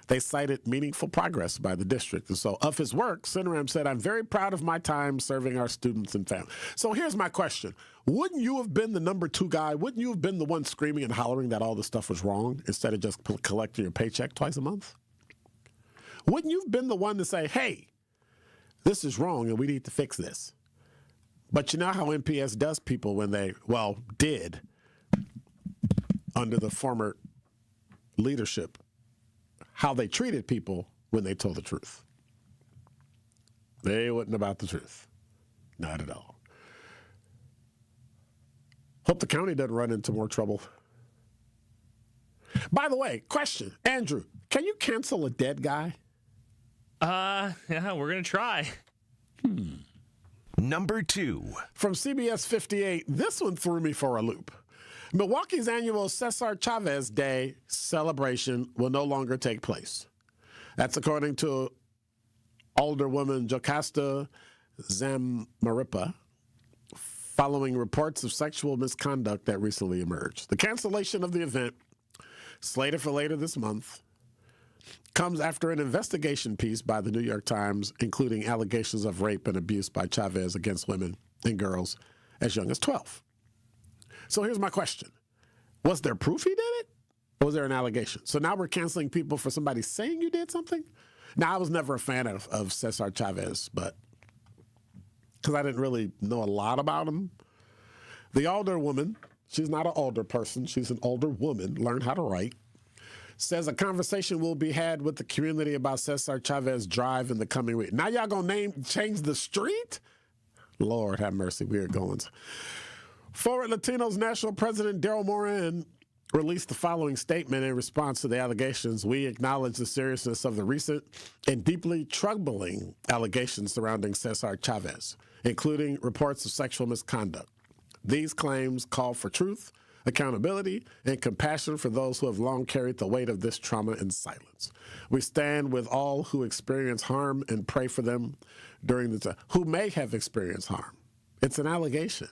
They cited meaningful progress by the district. And so of his work, Sinram said, "I'm very proud of my time serving our students and families." So here's my question. Wouldn't you have been the number 2 guy? Wouldn't you have been the one screaming and hollering that all this stuff was wrong instead of just collecting your paycheck twice a month? Wouldn't you have been the one to say, hey, this is wrong and we need to fix this? But you know how MPS does people when they, did under the former leadership, how they treated people when they told the truth. They wasn't about the truth. Not at all. Hope the county doesn't run into more trouble. By the way, question, Andrew, can you cancel a dead guy? Yeah, we're going to try. Number 2. From CBS 58, this one threw me for a loop. Milwaukee's annual Cesar Chavez Day celebration will no longer take place. That's according to Alderwoman Jocasta Zamaripa, following reports of sexual misconduct that recently emerged. The cancellation of the event, slated for later this month, comes after an investigation piece by the New York Times, including allegations of rape and abuse by Chavez against women and girls as young as 12. So here's my question. Was there proof he did it? Or was there an allegation? So now we're canceling people for somebody saying you did something? Now, I was never a fan of Cesar Chavez, but because I didn't really know a lot about him. The older woman, she's not an older person, she's an older woman, learned how to write, says a conversation will be had with the community about Cesar Chavez Drive in the coming week. Now y'all gonna change the street? Lord have mercy, weird goings. Forward Latinos National President Daryl Moran released the following statement in response to the allegations. We acknowledge the seriousness of the recent and deeply troubling allegations surrounding Cesar Chavez, including reports of sexual misconduct. These claims call for truth, accountability, and compassion for those who have long carried the weight of this trauma in silence. We stand with all who experience harm and pray for them during the time, who may have experienced harm. It's an allegation.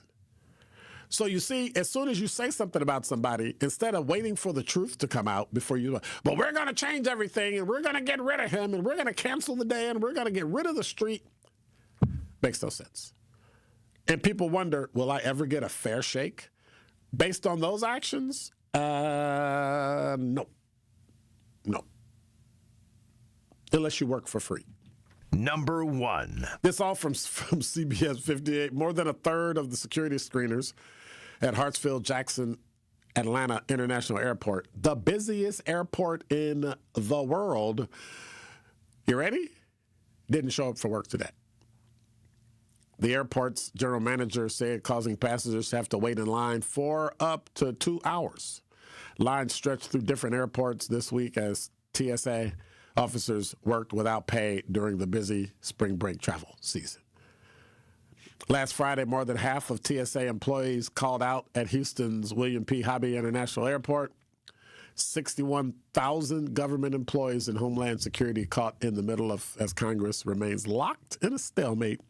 So you see, as soon as you say something about somebody, instead of waiting for the truth to come out before you, but we're going to change everything, and we're going to get rid of him, and we're going to cancel the day, and we're going to get rid of the street, makes no sense. And people wonder, will I ever get a fair shake? Based on those actions, no. Unless you work for free. Number 1. This all from CBS 58. More than a third of the security screeners at Hartsfield-Jackson Atlanta International Airport, the busiest airport in the world, you ready? Didn't show up for work today. The airport's general manager said causing passengers to have to wait in line for up to 2 hours. Lines stretched through different airports this week as TSA officers worked without pay during the busy spring break travel season. Last Friday, more than half of TSA employees called out at Houston's William P. Hobby International Airport. 61,000 government employees in Homeland Security caught in the middle of as Congress remains locked in a stalemate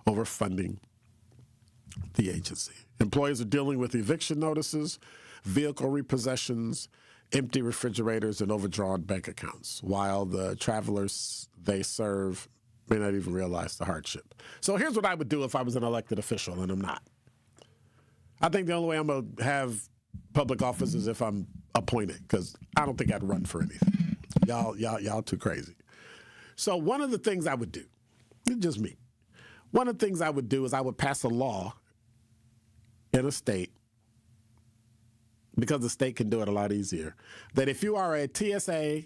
over funding the agency. Employees are dealing with eviction notices, vehicle repossessions, empty refrigerators, and overdrawn bank accounts, while the travelers they serve may not even realize the hardship. So here's what I would do if I was an elected official, and I'm not. I think the only way I'm going to have public office is if I'm appointed, because I don't think I'd run for anything. Y'all too crazy. So one of the things I would do, it's just me, one of the things I would do is I would pass a law in a state, because the state can do it a lot easier, that if you are a TSA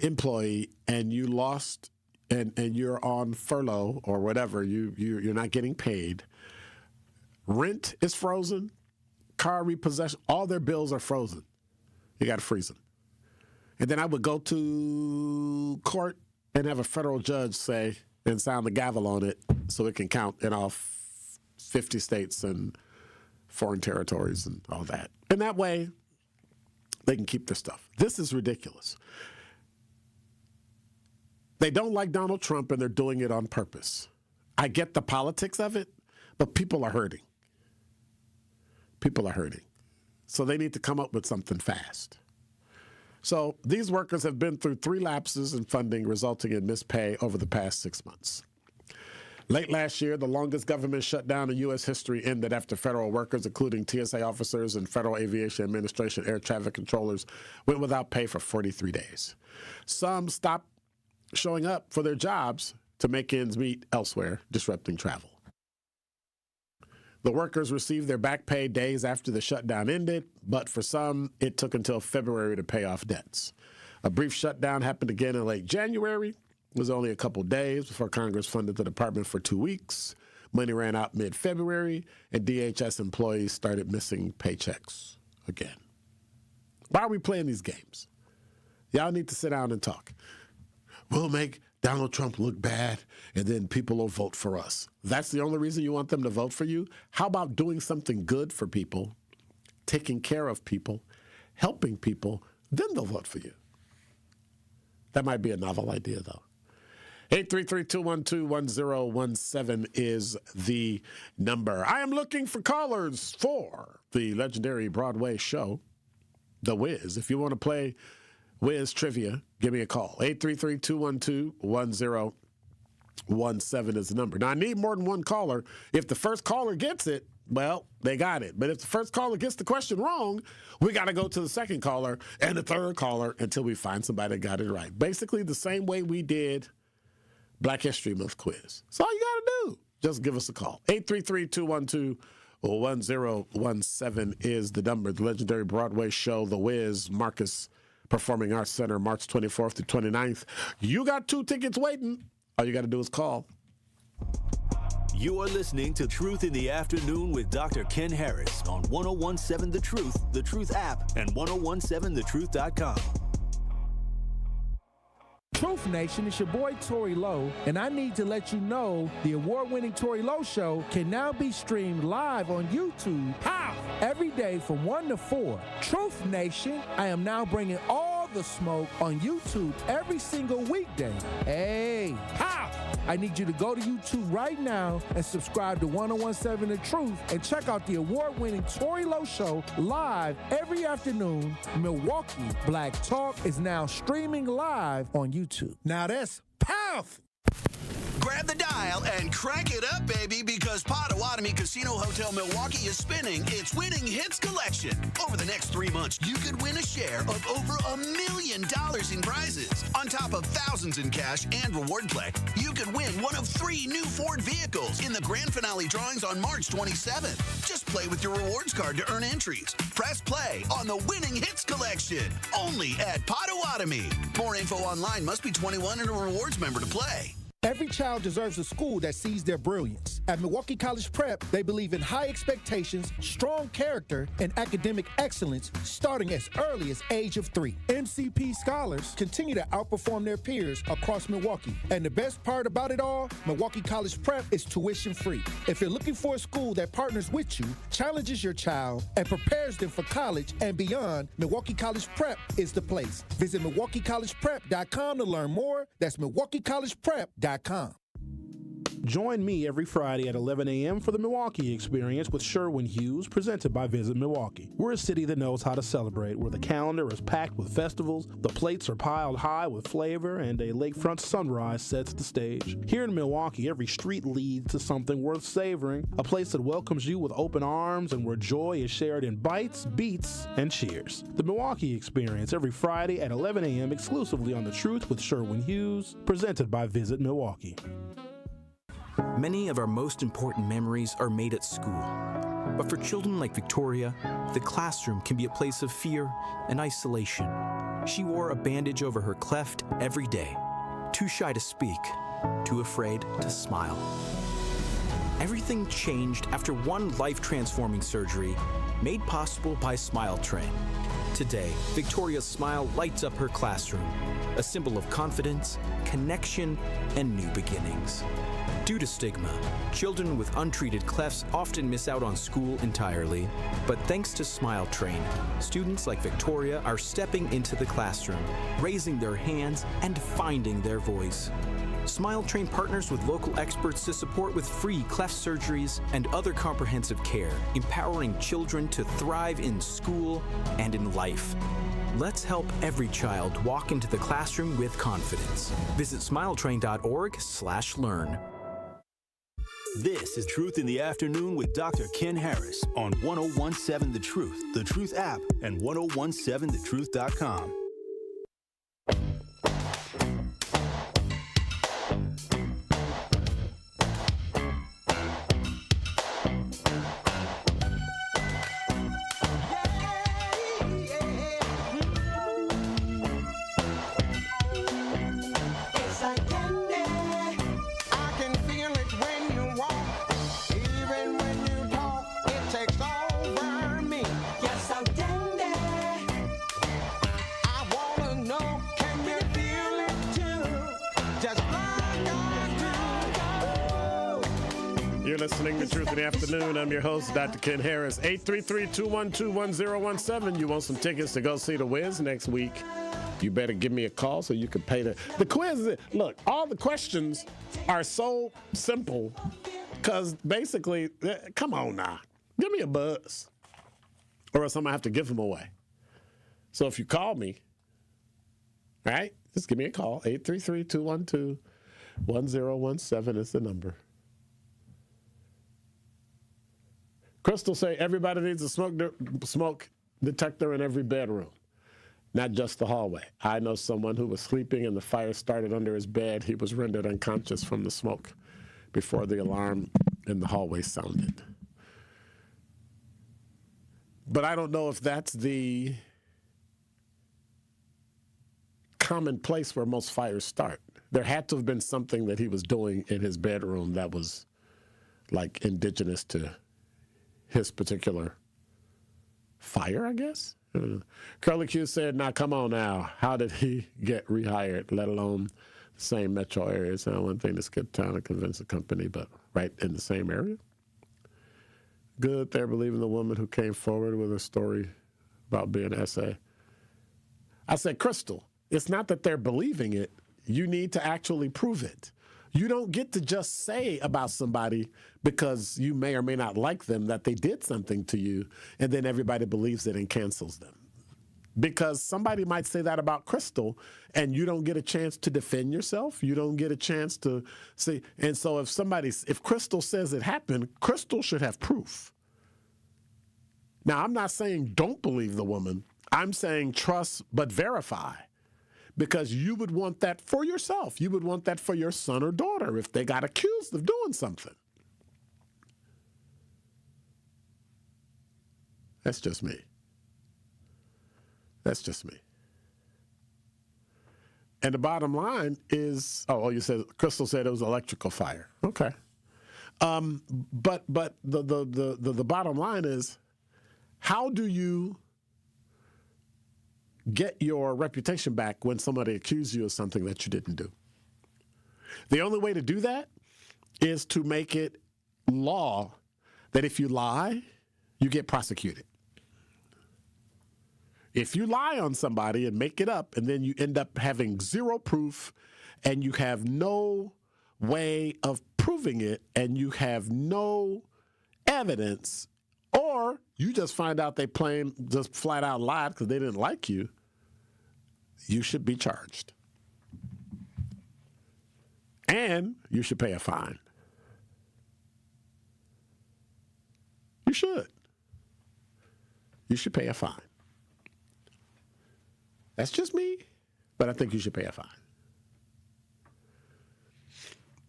employee and you lost and you're on furlough or whatever, you're not getting paid, rent is frozen, car repossession, all their bills are frozen. You got to freeze them. And then I would go to court and have a federal judge say and sound the gavel on it so it can count in all 50 states and foreign territories and all that. And that way, they can keep their stuff. This is ridiculous. They don't like Donald Trump, and they're doing it on purpose. I get the politics of it, but people are hurting. People are hurting. So they need to come up with something fast. So these workers have been through 3 lapses in funding, resulting in missed pay over the past 6 months. Late last year, the longest government shutdown in U.S. history ended after federal workers, including TSA officers and Federal Aviation Administration air traffic controllers, went without pay for 43 days. Some stopped showing up for their jobs to make ends meet elsewhere, disrupting travel. The workers received their back pay days after the shutdown ended, but for some, it took until February to pay off debts. A brief shutdown happened again in late January. It was only a couple days before Congress funded the department for 2 weeks. Money ran out mid-February, and DHS employees started missing paychecks again. Why are we playing these games? Y'all need to sit down and talk. We'll make Donald Trump look bad, and then people will vote for us. That's the only reason you want them to vote for you? How about doing something good for people, taking care of people, helping people, then they'll vote for you. That might be a novel idea, though. 833-212-1017 is the number. I am looking for callers for the legendary Broadway show, The Wiz. If you want to play Wiz Trivia, give me a call. 833-212-1017 is the number. Now, I need more than one caller. If the first caller gets it, well, they got it. But if the first caller gets the question wrong, we got to go to the second caller and the third caller until we find somebody that got it right. Basically, the same way we did Black History Month quiz. That's all you got to do. Just give us a call. 833-212-1017 is the number. The legendary Broadway show, The Wiz, Marcus Performing Arts Center, March 24th to 29th. You got 2 tickets waiting. All you got to do is call. You are listening to Truth in the Afternoon with Dr. Ken Harris on 1017 The Truth app, and 1017thetruth.com. Truth Nation, it's your boy Tory Lowe, and I need to let you know the award-winning Tory Lowe Show can now be streamed live on YouTube. How? Every day from 1 to 4. Truth Nation, I am now bringing all the smoke on YouTube every single weekday. Hey, how? I need you to go to YouTube right now and subscribe to 1017 The Truth and check out the award-winning Tory Lowe Show live every afternoon. Milwaukee Black Talk is now streaming live on YouTube. Now that's powerful. Grab the dial and crank it up, baby, because Potawatomi Casino Hotel Milwaukee is spinning its Winning Hits collection. Over the next 3 months, you could win a share of over $1 million in prizes. On top of thousands in cash and reward play, you could win one of 3 new Ford vehicles in the grand finale drawings on March 27th. Just play with your rewards card to earn entries. Press play on the Winning Hits collection, only at Potawatomi. More info online. Must be 21 and a rewards member to play. Every child deserves a school that sees their brilliance. At Milwaukee College Prep, they believe in high expectations, strong character, and academic excellence starting as early as age of 3. MCP scholars continue to outperform their peers across Milwaukee. And the best part about it all, Milwaukee College Prep is tuition free. If you're looking for a school that partners with you, challenges your child, and prepares them for college and beyond, Milwaukee College Prep is the place. Visit MilwaukeeCollegePrep.com to learn more. That's MilwaukeeCollegePrep.com. Join me every Friday at 11 a.m. for the Milwaukee Experience with Sherwin Hughes, presented by Visit Milwaukee. We're a city that knows how to celebrate, where the calendar is packed with festivals, the plates are piled high with flavor, and a lakefront sunrise sets the stage. Here in Milwaukee, every street leads to something worth savoring, a place that welcomes you with open arms and where joy is shared in bites, beats, and cheers. The Milwaukee Experience every Friday at 11 a.m. exclusively on The Truth with Sherwin Hughes, presented by Visit Milwaukee. Many of our most important memories are made at school. But for children like Victoria, the classroom can be a place of fear and isolation. She wore a bandage over her cleft every day, too shy to speak, too afraid to smile. Everything changed after one life-transforming surgery made possible by Smile Train. Today, Victoria's smile lights up her classroom, a symbol of confidence, connection, and new beginnings. Due to stigma, children with untreated clefts often miss out on school entirely. But thanks to Smile Train, students like Victoria are stepping into the classroom, raising their hands, and finding their voice. Smile Train partners with local experts to support with free cleft surgeries and other comprehensive care, empowering children to thrive in school and in life. Let's help every child walk into the classroom with confidence. Visit smiletrain.org/learn. This is Truth in the Afternoon with Dr. Ken Harris on 1017 The Truth app, and 1017thetruth.com. You're listening to Truth in the Afternoon. I'm your host, Dr. Ken Harris. 833-212-1017. You want some tickets to go see The Wiz next week? You better give me a call so you can pay the quiz. Look, all the questions are so simple because basically, come on now, give me a buzz, or else I'm gonna have to give them away. So if you call me, All right? Just give me a call. 833-212-1017 is the number. Crystal say everybody needs a smoke detector in every bedroom, not just the hallway. I know someone who was sleeping and the fire started under his bed. He was rendered unconscious from the smoke before the alarm in the hallway sounded. But I don't know if that's the common place where most fires start. There had to have been something that he was doing in his bedroom that was like indigenous to his particular fire, I guess. Curly Q said, "Now come on now. How did he get rehired, let alone the same metro area? It's not one thing to skip town and convince a company, but right in the same area." Good, they're believing the woman who came forward with a story about being an SA. I said, Crystal, it's not that they're believing it. You need to actually prove it. You don't get to just say about somebody because you may or may not like them that they did something to you, and then everybody believes it and cancels them. Because somebody might say that about Crystal, and you don't get a chance to defend yourself. You don't get a chance to say. And so if Crystal says it happened, Crystal should have proof. Now, I'm not saying don't believe the woman. I'm saying trust but verify. Because you would want that for yourself. You would want that for your son or daughter if they got accused of doing something. That's just me. That's just me. And the bottom line is, you said, Crystal said it was electrical fire. Okay. But the bottom line is, how do you get your reputation back when somebody accuses you of something that you didn't do? The only way to do that is to make it law that if you lie, you get prosecuted. If you lie on somebody and make it up, and then you end up having zero proof, and you have no way of proving it, and you have no evidence, or you just find out they just flat out lied because they didn't like you, you should be charged. And you should pay a fine. You should. You should pay a fine. That's just me, but I think you should pay a fine.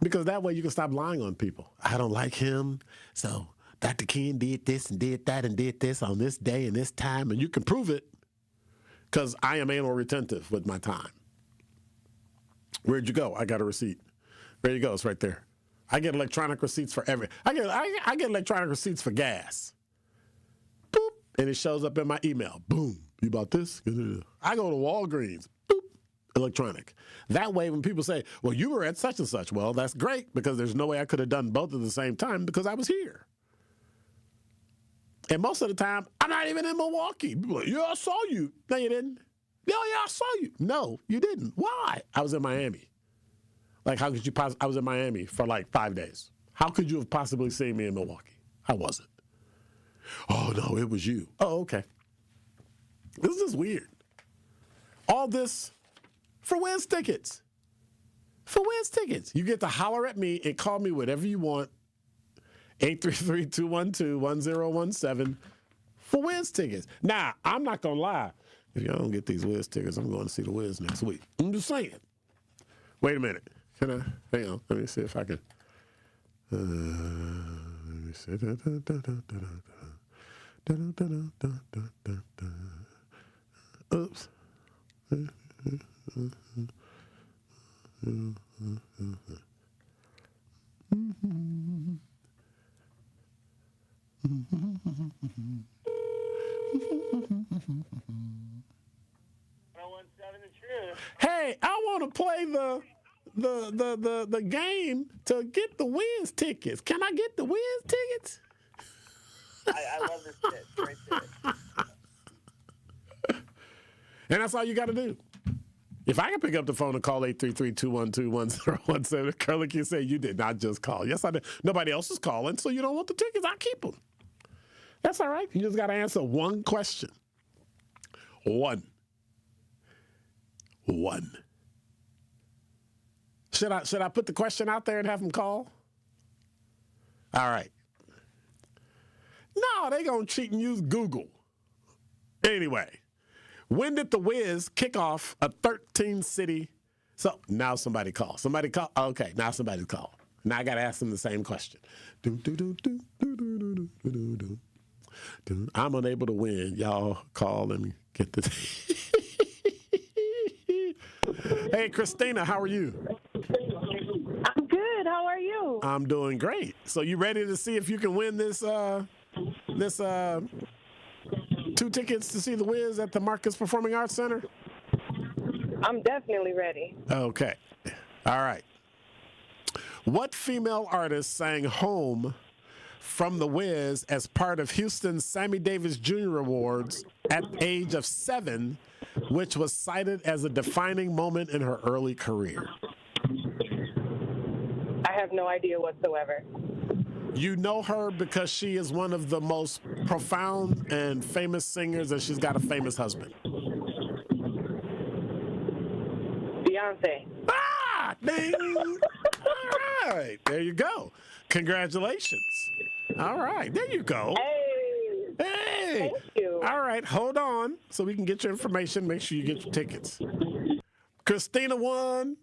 Because that way you can stop lying on people. I don't like him, so Dr. Ken did this and did that and did this on this day and this time, and you can prove it because I am anal retentive with my time. Where'd you go? I got a receipt. There you go. It's right there. I get electronic receipts for I get electronic receipts for gas. Boop. And it shows up in my email. Boom. You bought this? I go to Walgreens. Boop. Electronic. That way when people say, well, you were at such and such. Well, that's great because there's no way I could have done both at the same time because I was here. And most of the time, I'm not even in Milwaukee. People are like, yeah, I saw you. No, you didn't. Yeah, I saw you. No, you didn't. Why? I was in Miami. Like, how could you I was in Miami for like 5 days. How could you have possibly seen me in Milwaukee? I wasn't. Oh, no, it was you. Oh, okay. This is weird. All this for Wiz tickets. For Wiz tickets. You get to holler at me and call me whatever you want. 833-212-1017 for Wiz tickets. Now, I'm not going to lie. If y'all don't get these Wiz tickets, I'm going to see the Wiz next week. I'm just saying. Wait a minute. Can I? Hang on. Let me see if I can. Let me see. Oops. Hey, I want to play the game to get the Wiz tickets. Can I get the Wiz tickets? I love this shit. Great shit. And that's all you got to do. If I can pick up the phone and call 833-212-1017, Curly can say you did not just call. Yes, I did. Nobody else is calling, so you don't want the tickets. I'll keep them. That's all right. You just got to answer one question. One 1. Should I put the question out there and have them call? All right. No, they gonna cheat and use Google. Anyway, when did the Wiz kick off a 13-city? So now somebody call. Somebody call. Okay, now somebody call. Now I gotta ask them the same question. I'm unable to win. Y'all call and get this. Hey, Christina, how are you? I'm good. How are you? I'm doing great. So you ready to see if you can win this 2 tickets to see the Wiz at the Marcus Performing Arts Center? I'm definitely ready. Okay. All right. What female artist sang Home from the Wiz as part of Houston's Sammy Davis Jr. Awards at the age of 7, which was cited as a defining moment in her early career? I have no idea whatsoever. You know her because she is one of the most profound and famous singers, and she's got a famous husband. Beyonce. Ah, ding! All right, there you go. Congratulations. All right, there you go. Hey! Thank you. All right, hold on so we can get your information. Make sure you get your tickets. Christina won.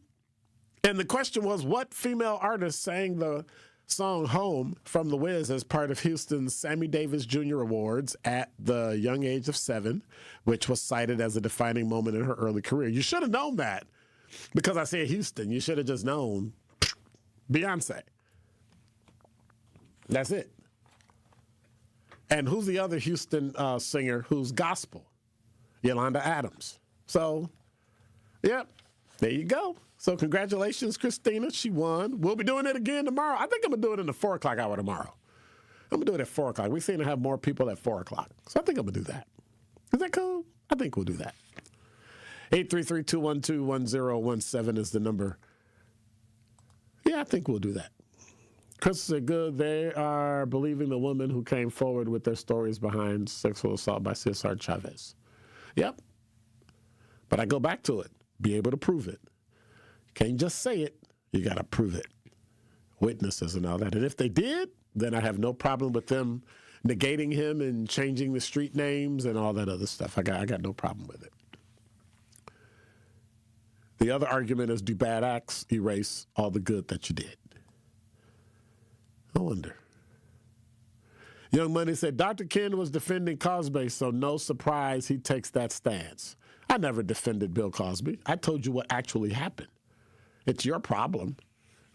And the question was, what female artist sang the song Home from the Wiz as part of Houston's Sammy Davis Jr. Awards at the young age of 7, which was cited as a defining moment in her early career? You should have known that because I said Houston. You should have just known Beyonce. That's it. And who's the other Houston singer who's gospel? Yolanda Adams. So, yep, there you go. So congratulations, Christina. She won. We'll be doing it again tomorrow. I think I'm going to do it in the 4 o'clock hour tomorrow. I'm going to do it at 4 o'clock. We seem to have more people at 4 o'clock. So I think I'm going to do that. Is that cool? I think we'll do that. 833-212-1017 is the number. Yeah, I think we'll do that. Chris said, good. They are believing the women who came forward with their stories behind sexual assault by Cesar Chavez. Yep. But I go back to it. Be able to prove it. Can't just say it. You got to prove it. Witnesses and all that. And if they did, then I have no problem with them negating him and changing the street names and all that other stuff. I got no problem with it. The other argument is, do bad acts erase all the good that you did? I wonder. Young Money said, Dr. Ken was defending Cosby, so no surprise he takes that stance. I never defended Bill Cosby. I told you what actually happened. It's your problem.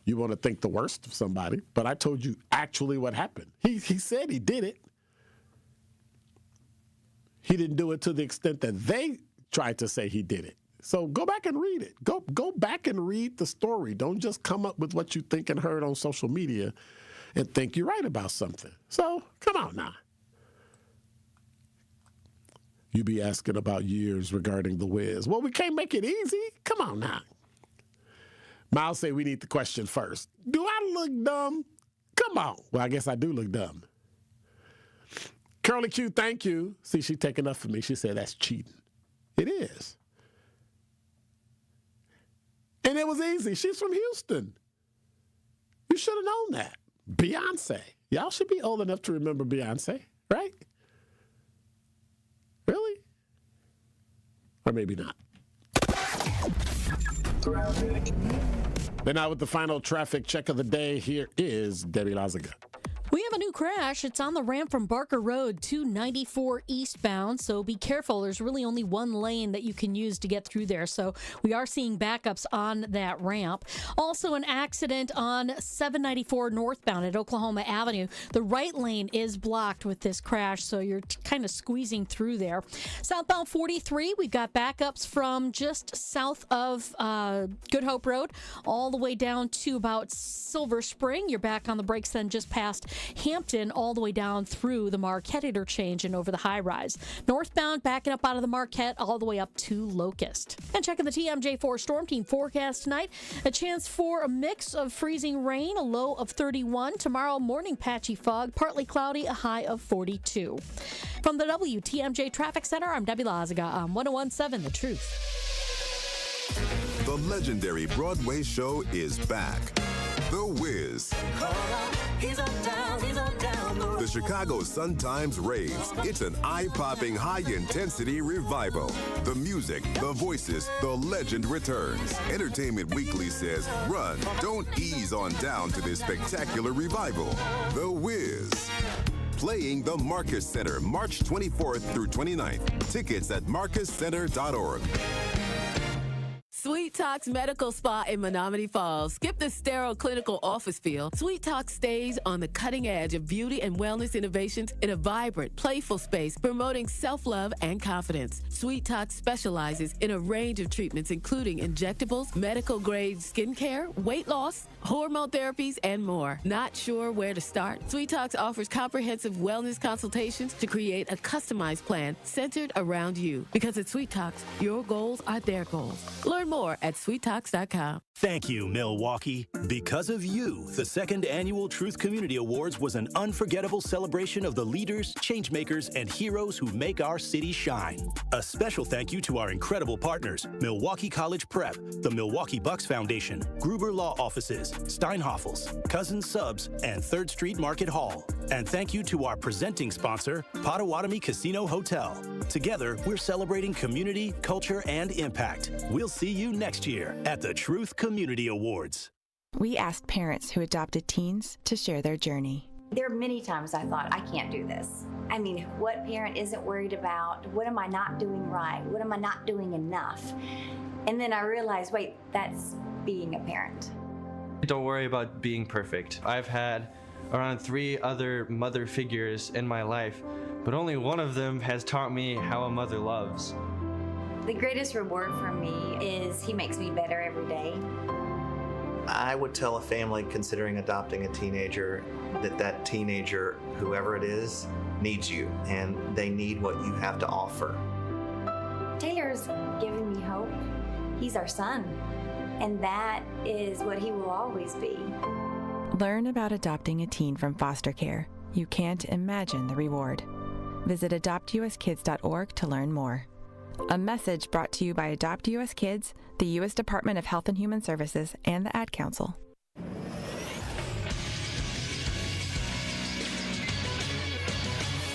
You want to think the worst of somebody, but I told you actually what happened. He said he did it. He didn't do it to the extent that they tried to say he did it. So go back and read it. Go back and read the story. Don't just come up with what you think and heard on social media and think you're right about something. So come on now. You be asking about years regarding the Wiz. Well, we can't make it easy. Come on now. Miles say we need the question first. Do I look dumb? Come on. Well, I guess I do look dumb. Curly Q, thank you. See, she taking up for me. She said that's cheating. It is. And it was easy. She's from Houston. You should have known that. Beyonce. Y'all should be old enough to remember Beyonce, right? Really? Or maybe not. Then now with the final traffic check of the day, here is Debbie Lazaga. We have a new crash. It's on the ramp from Barker Road to 94 eastbound, so be careful. There's really only one lane that you can use to get through there, so we are seeing backups on that ramp. Also, an accident on 794 northbound at Oklahoma Avenue. The right lane is blocked with this crash, so you're kind of squeezing through there. Southbound 43, we've got backups from just south of Good Hope Road all the way down to about Silver Spring. You're back on the brakes then just past Hampton all the way down through the Marquette interchange and over the high rise. Northbound backing up out of the Marquette all the way up to Locust. And checking the TMJ4 Storm Team forecast tonight, a chance for a mix of freezing rain, a low of 31. Tomorrow morning patchy fog, partly cloudy, a high of 42. From the WTMJ Traffic Center, I'm Debbie Lazaga on 101.7 The Truth. The legendary Broadway show is back. The Wiz. The Chicago Sun-Times raves. It's an eye-popping, high-intensity revival. The music, the voices, the legend returns. Entertainment Weekly says, run, don't ease on down to this spectacular revival. The Wiz. Playing the Marcus Center, March 24th through 29th. Tickets at marcuscenter.org. Sweet Talk's Medical Spa in Menominee Falls. Skip the sterile clinical office feel. Sweet Talk stays on the cutting edge of beauty and wellness innovations in a vibrant, playful space promoting self-love and confidence. Sweet Talk specializes in a range of treatments including injectables, medical-grade skincare, weight loss, hormone therapies, and more. Not sure where to start? Sweet Talks offers comprehensive wellness consultations to create a customized plan centered around you. Because at Sweet Talks, your goals are their goals. Learn more at sweettalks.com. Thank you, Milwaukee. Because of you, the second annual Truth Community Awards was an unforgettable celebration of the leaders, changemakers, and heroes who make our city shine. A special thank you to our incredible partners, Milwaukee College Prep, the Milwaukee Bucks Foundation, Gruber Law Offices, Steinhoffels, Cousins Subs, and 3rd Street Market Hall. And thank you to our presenting sponsor, Potawatomi Casino Hotel. Together, we're celebrating community, culture, and impact. We'll see you next year at the Truth Community Awards. We asked parents who adopted teens to share their journey. There are many times I thought, I can't do this. I mean, what parent isn't worried about? What am I not doing right? What am I not doing enough? And then I realized, wait, that's being a parent. Don't worry about being perfect. I've had around 3 other mother figures in my life, but only one of them has taught me how a mother loves. The greatest reward for me is he makes me better every day. I would tell a family considering adopting a teenager that teenager, whoever it is, needs you, and they need what you have to offer. Taylor's giving me hope. He's our son, and that is what he will always be. Learn about adopting a teen from foster care. You can't imagine the reward. Visit adoptuskids.org to learn more. A message brought to you by Adopt U.S. Kids, the U.S. Department of Health and Human Services, and the Ad Council.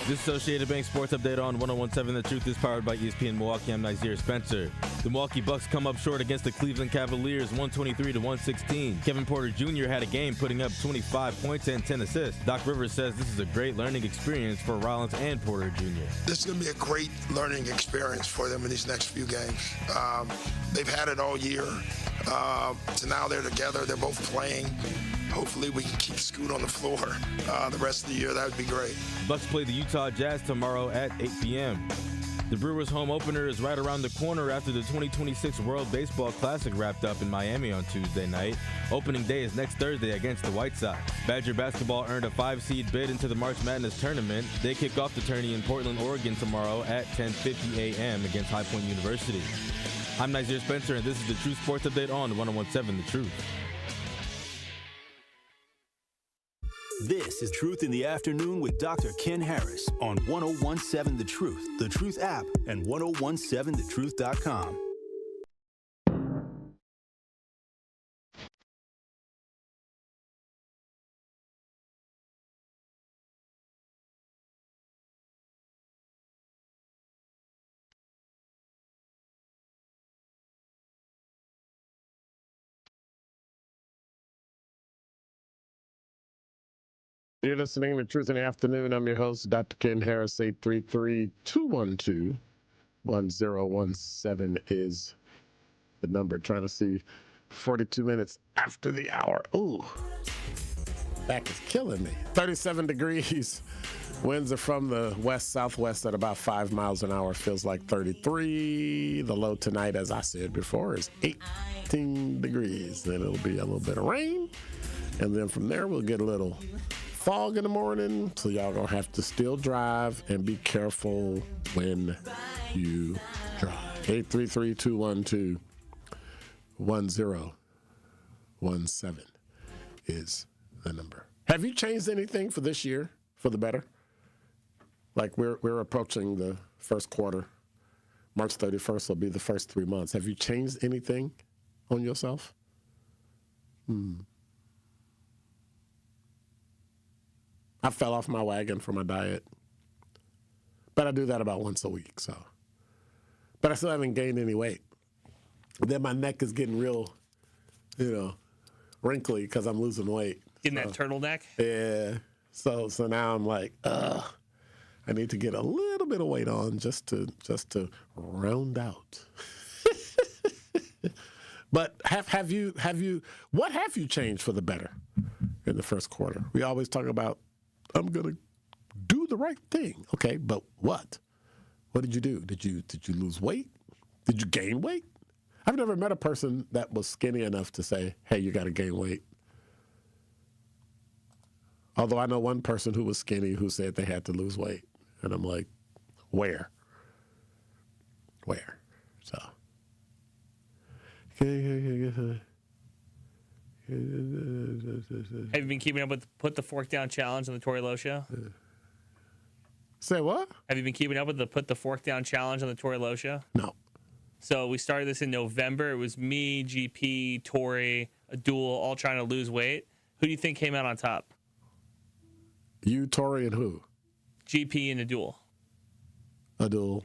This Associated Bank Sports Update on 101.7 The Truth is powered by ESPN Milwaukee. I'm Xavier Spencer. The Milwaukee Bucks come up short against the Cleveland Cavaliers 123-116. Kevin Porter Jr. had a game putting up 25 points and 10 assists. Doc Rivers says this is a great learning experience for Rollins and Porter Jr. This is going to be a great learning experience for them in these next few games. They've had it all year. So now they're together. They're both playing. Hopefully we can keep Scoot on the floor the rest of the year. That would be great. Bucks play the Utah Jazz tomorrow at 8 p.m. The Brewers' home opener is right around the corner after the 2026 World Baseball Classic wrapped up in Miami on Tuesday night. Opening day is next Thursday against the White Sox. Badger basketball earned a 5-seed bid into the March Madness tournament. They kick off the tourney in Portland, Oregon tomorrow at 10:50 a.m. against High Point University. I'm Xavier Spencer, and this is the True Sports Update on 101.7 The Truth. This is Truth in the Afternoon with Dr. Ken Harris on 101.7 The Truth, The Truth app, and 1017thetruth.com. You're listening to Truth in the Afternoon. I'm your host, Dr. Ken Harris. 833-212-1017 is the number. Trying to see 42 minutes after the hour. Ooh, back is killing me. 37 degrees. Winds are from the west-southwest at about 5 miles an hour. Feels like 33. The low tonight, as I said before, is 18 degrees. Then it'll be a little bit of rain. And then from there, we'll get a little fog in the morning, so y'all gonna have to still drive and be careful when you drive. 833-212-1017 is the number. Have you changed anything for this year for the better? Like we're approaching the first quarter. March 31st will be the first 3 months. Have you changed anything on yourself? I fell off my wagon for my diet. But I do that about once a week, so. But I still haven't gained any weight. Then my neck is getting real, wrinkly because I'm losing weight. Getting that turtleneck? Yeah. So now I'm like, I need to get a little bit of weight on just to round out. But what have you changed for the better in the first quarter? We always talk about, I'm going to do the right thing. Okay, but what? What did you do? Did you lose weight? Did you gain weight? I've never met a person that was skinny enough to say, hey, you got to gain weight. Although I know one person who was skinny who said they had to lose weight. And I'm like, where? Where? So. Have you been keeping up with the Put the Fork Down Challenge on the Tori Lowe Show? Say what? Have you been keeping up with the Put the Fork Down Challenge on the Tori Lowe Show? No. So we started this in November. It was me, GP, Tori, a duel, all trying to lose weight. Who do you think came out on top? You, Tori, and who? GP in a duel. A duel.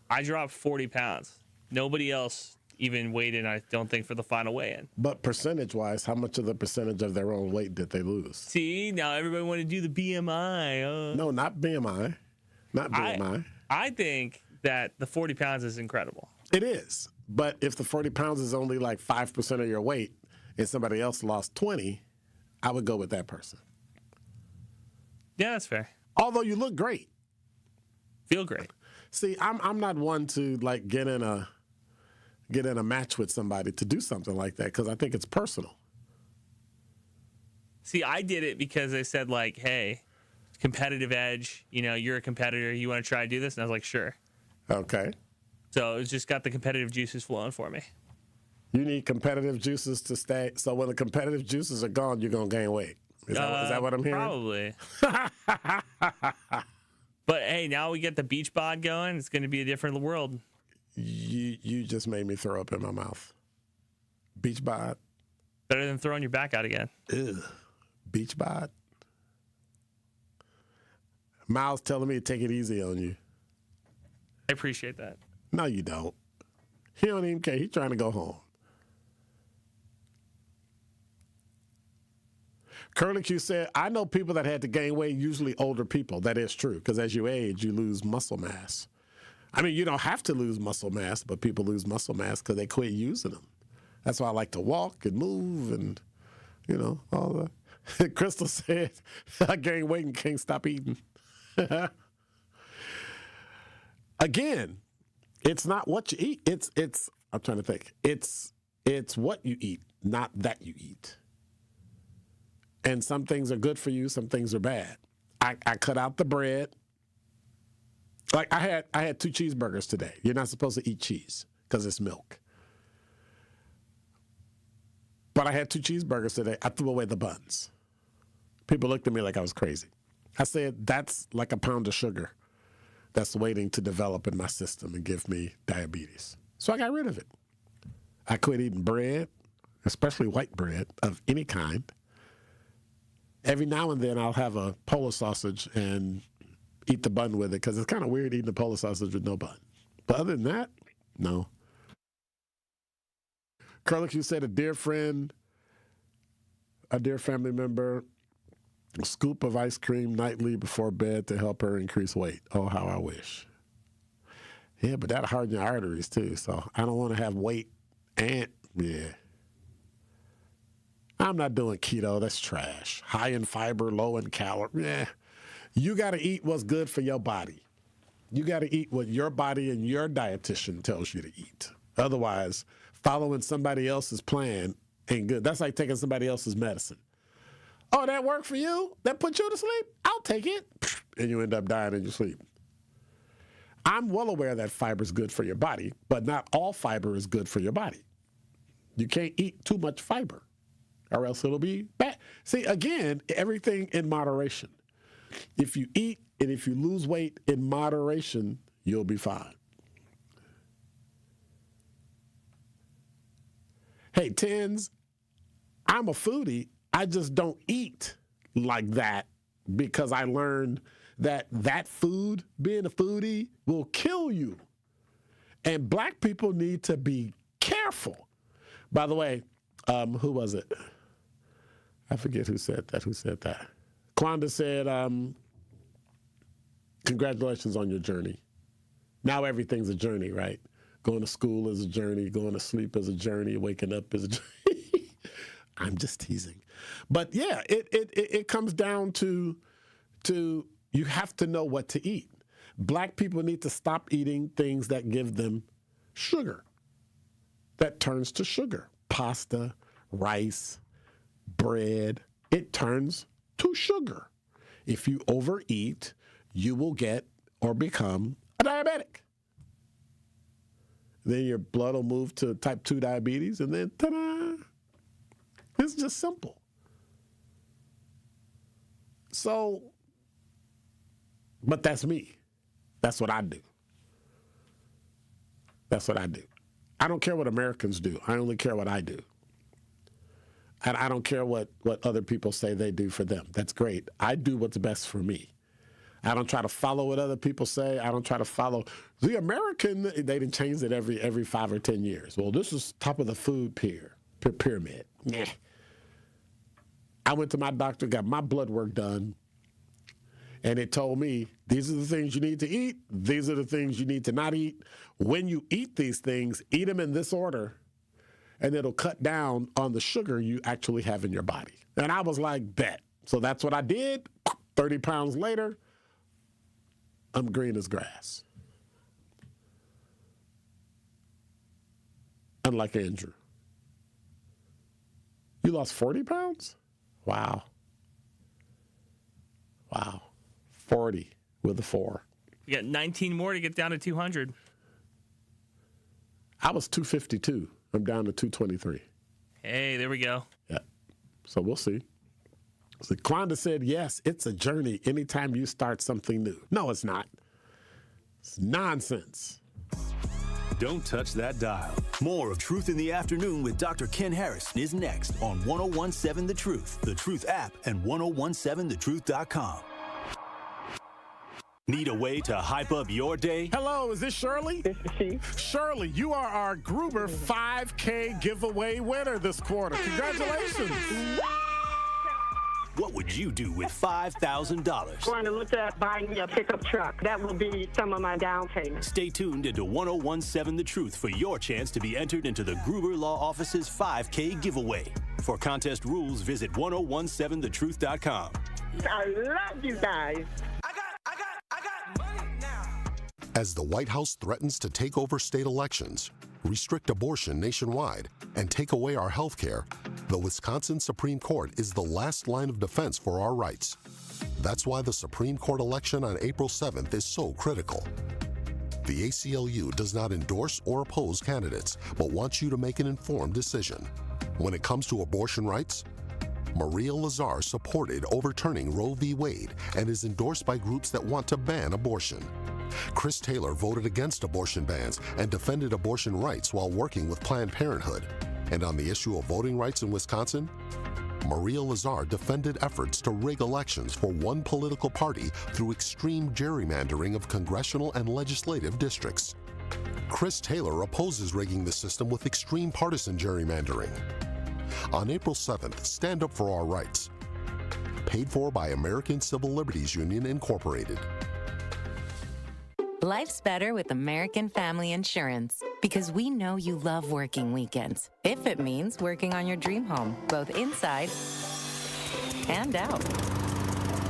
I dropped 40 pounds. Nobody else even weighed in, I don't think, for the final weigh-in. But percentage-wise, how much of the percentage of their own weight did they lose? See, now everybody want to do the BMI. No, not BMI. Not BMI. I think that the 40 pounds is incredible. It is. But if the 40 pounds is only like 5% of your weight and somebody else lost 20, I would go with that person. Yeah, that's fair. Although you look great. Feel great. See, I'm not one to like get in a match with somebody to do something like that because I think it's personal. See, I did it because they said like, hey, competitive edge, you're a competitor, you want to try to do this? And I was like, sure. Okay. So it's just got the competitive juices flowing for me. You need competitive juices to stay. So when the competitive juices are gone, you're going to gain weight. Is that what I'm hearing? Probably. But hey, now we get the beach bod going. It's going to be a different world. You just made me throw up in my mouth. Beach bod. Better than throwing your back out again. Ugh. Beach bod. Miles telling me to take it easy on you. I appreciate that. No, you don't. He don't even care. He's trying to go home. Curly Q said, I know people that had to gain weight, usually older people. That is true, because as you age, you lose muscle mass. I mean, you don't have to lose muscle mass, but people lose muscle mass because they quit using them. That's why I like to walk and move and, all the... Crystal said, I gained weight and can't stop eating. Again, it's not what you eat. It's. I'm trying to think. It's what you eat, not that you eat. And some things are good for you, some things are bad. I cut out the bread. Like I had 2 cheeseburgers today. You're not supposed to eat cheese because it's milk. But I had 2 cheeseburgers today. I threw away the buns. People looked at me like I was crazy. I said, that's like a pound of sugar that's waiting to develop in my system and give me diabetes. So I got rid of it. I quit eating bread, especially white bread of any kind. Every now and then I'll have a Polish sausage and eat the bun with it because it's kind of weird eating a Polish sausage with no bun. But other than that, no. Curlick, you said a dear friend, a dear family member, a scoop of ice cream nightly before bed to help her increase weight. Oh, how I wish. Yeah, but that'll harden your arteries too. So I don't want to have weight and, yeah. I'm not doing keto. That's trash. High in fiber, low in calories. Yeah. You got to eat what's good for your body. You got to eat what your body and your dietitian tells you to eat. Otherwise, following somebody else's plan ain't good. That's like taking somebody else's medicine. Oh, that worked for you? That put you to sleep? I'll take it. And you end up dying in your sleep. I'm well aware that fiber is good for your body, but not all fiber is good for your body. You can't eat too much fiber, or else it'll be bad. See, again, everything in moderation. If you eat and if you lose weight in moderation, you'll be fine. Hey, Tens, I'm a foodie. I just don't eat like that because I learned that food, being a foodie, will kill you. And black people need to be careful. By the way, who was it? I forget who said that. Klonda said, congratulations on your journey. Now everything's a journey, right? Going to school is a journey. Going to sleep is a journey. Waking up is a journey. I'm just teasing. But yeah, it comes down to you have to know what to eat. Black people need to stop eating things that give them sugar, that turns to sugar. Pasta, rice, bread, it turns to sugar. If you overeat, you will get or become a diabetic. Then your blood will move to type 2 diabetes, and then ta-da! It's just simple. So, but that's me. That's what I do. That's what I do. I don't care what Americans do. I only care what I do. And I don't care what other people say they do for them. That's great. I do what's best for me. I don't try to follow what other people say. I don't try to follow. The American, they didn't change it every 5 or 10 years. Well, this is top of the food pyramid. Nah. I went to my doctor, got my blood work done, and it told me, these are the things you need to eat. These are the things you need to not eat. When you eat these things, eat them in this order, and it'll cut down on the sugar you actually have in your body. And I was like, bet. So that's what I did. 30 pounds later, I'm green as grass. Unlike Andrew. You lost 40 pounds? Wow. 40 with a 4. You got 19 more to get down to 200. I was 252. I'm down to 223. Hey, there we go. Yeah. So we'll see. So Klonda said, yes, it's a journey anytime you start something new. No, it's not. It's nonsense. Don't touch that dial. More of Truth in the Afternoon with Dr. Ken Harris is next on 1017 The Truth, The Truth app, and 1017thetruth.com. Need a way to hype up your day? Hello, is this Shirley? This is she. Shirley, you are our Gruber 5K giveaway winner this quarter. Congratulations. What would you do with $5,000? Going to look at buying me a pickup truck. That will be some of my down payment. Stay tuned into 1017 The Truth for your chance to be entered into the Gruber Law Office's 5K giveaway. For contest rules, visit 1017thetruth.com. I love you guys. As the White House threatens to take over state elections, restrict abortion nationwide, and take away our health care, the Wisconsin Supreme Court is the last line of defense for our rights. That's why the Supreme Court election on April 7th is so critical. The ACLU does not endorse or oppose candidates, but wants you to make an informed decision. When it comes to abortion rights, Maria Lazar supported overturning Roe v. Wade and is endorsed by groups that want to ban abortion. Chris Taylor voted against abortion bans and defended abortion rights while working with Planned Parenthood. And on the issue of voting rights in Wisconsin, Maria Lazar defended efforts to rig elections for one political party through extreme gerrymandering of congressional and legislative districts. Chris Taylor opposes rigging the system with extreme partisan gerrymandering. On April 7th, stand up for our rights. Paid for by American Civil Liberties Union, Incorporated. Life's better with American Family Insurance because we know you love working weekends. If it means working on your dream home, both inside and out.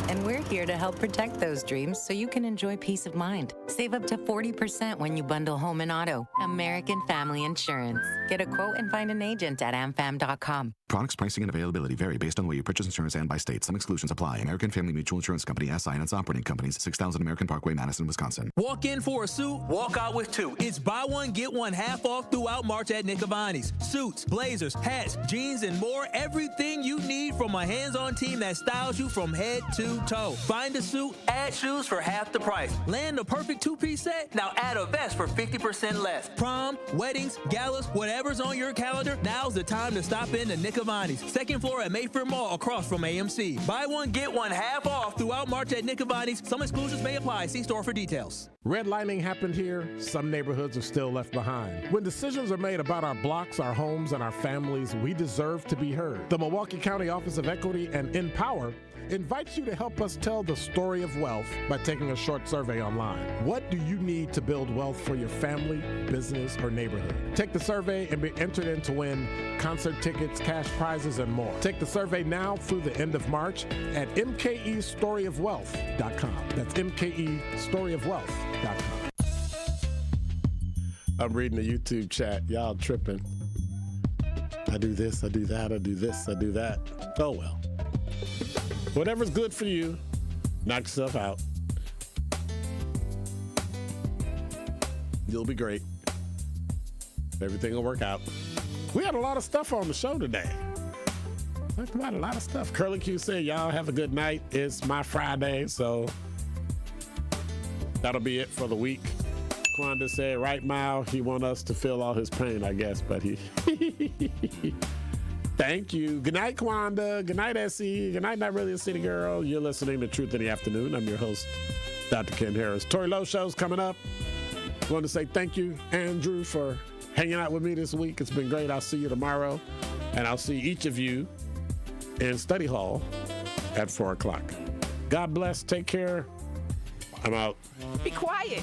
And we're here to help protect those dreams so you can enjoy peace of mind. Save up to 40% when you bundle home and auto. American Family Insurance. Get a quote and find an agent at amfam.com. Products, pricing, and availability vary based on the way you purchase insurance and by state. Some exclusions apply. American Family Mutual Insurance Company, SI, and its operating companies, 6000 American Parkway, Madison, Wisconsin. Walk in for a suit, walk out with two. It's buy one, get one half off throughout March at Nick Avani's. Suits, blazers, hats, jeans, and more. Everything you need from a hands-on team that styles you from head to toe. Find a suit, add shoes for half the price. Land a perfect two-piece set? Now add a vest for 50% less. Prom, weddings, galas, whatever's on your calendar, now's the time to stop in to Nick Avani's. Second floor at Mayfair Mall across from AMC. Buy one, get one half off throughout March at Nick Avani's. Some exclusions may apply. See store for details. Redlining happened here. Some neighborhoods are still left behind. When decisions are made about our blocks, our homes, and our families, we deserve to be heard. The Milwaukee County Office of Equity and Empower invites you to help us tell the story of wealth by taking a short survey online. What do you need to build wealth for your family, business, or neighborhood? Take the survey and be entered in to win concert tickets, cash prizes, and more. Take the survey now through the end of March at mkestoryofwealth.com. That's mkestoryofwealth.com. I'm reading the YouTube chat. Y'all tripping. I do this, I do that, I do this, I do that. Oh, well. Whatever's good for you, knock yourself out. You'll be great. Everything will work out. We had a lot of stuff on the show today. Talked about a lot of stuff. Curly Q said, y'all have a good night. It's my Friday, so that'll be it for the week. Quanda said, right, Mao, he want us to feel all his pain, I guess, but he... Thank you. Good night, Quanda. Good night, SE. Good night, Not Really a City Girl. You're listening to Truth in the Afternoon. I'm your host, Dr. Ken Harris. Tori Lowe Show's coming up. I want to say thank you, Andrew, for hanging out with me this week. It's been great. I'll see you tomorrow, and I'll see each of you in Study Hall at 4 o'clock. God bless. Take care. I'm out. Be quiet.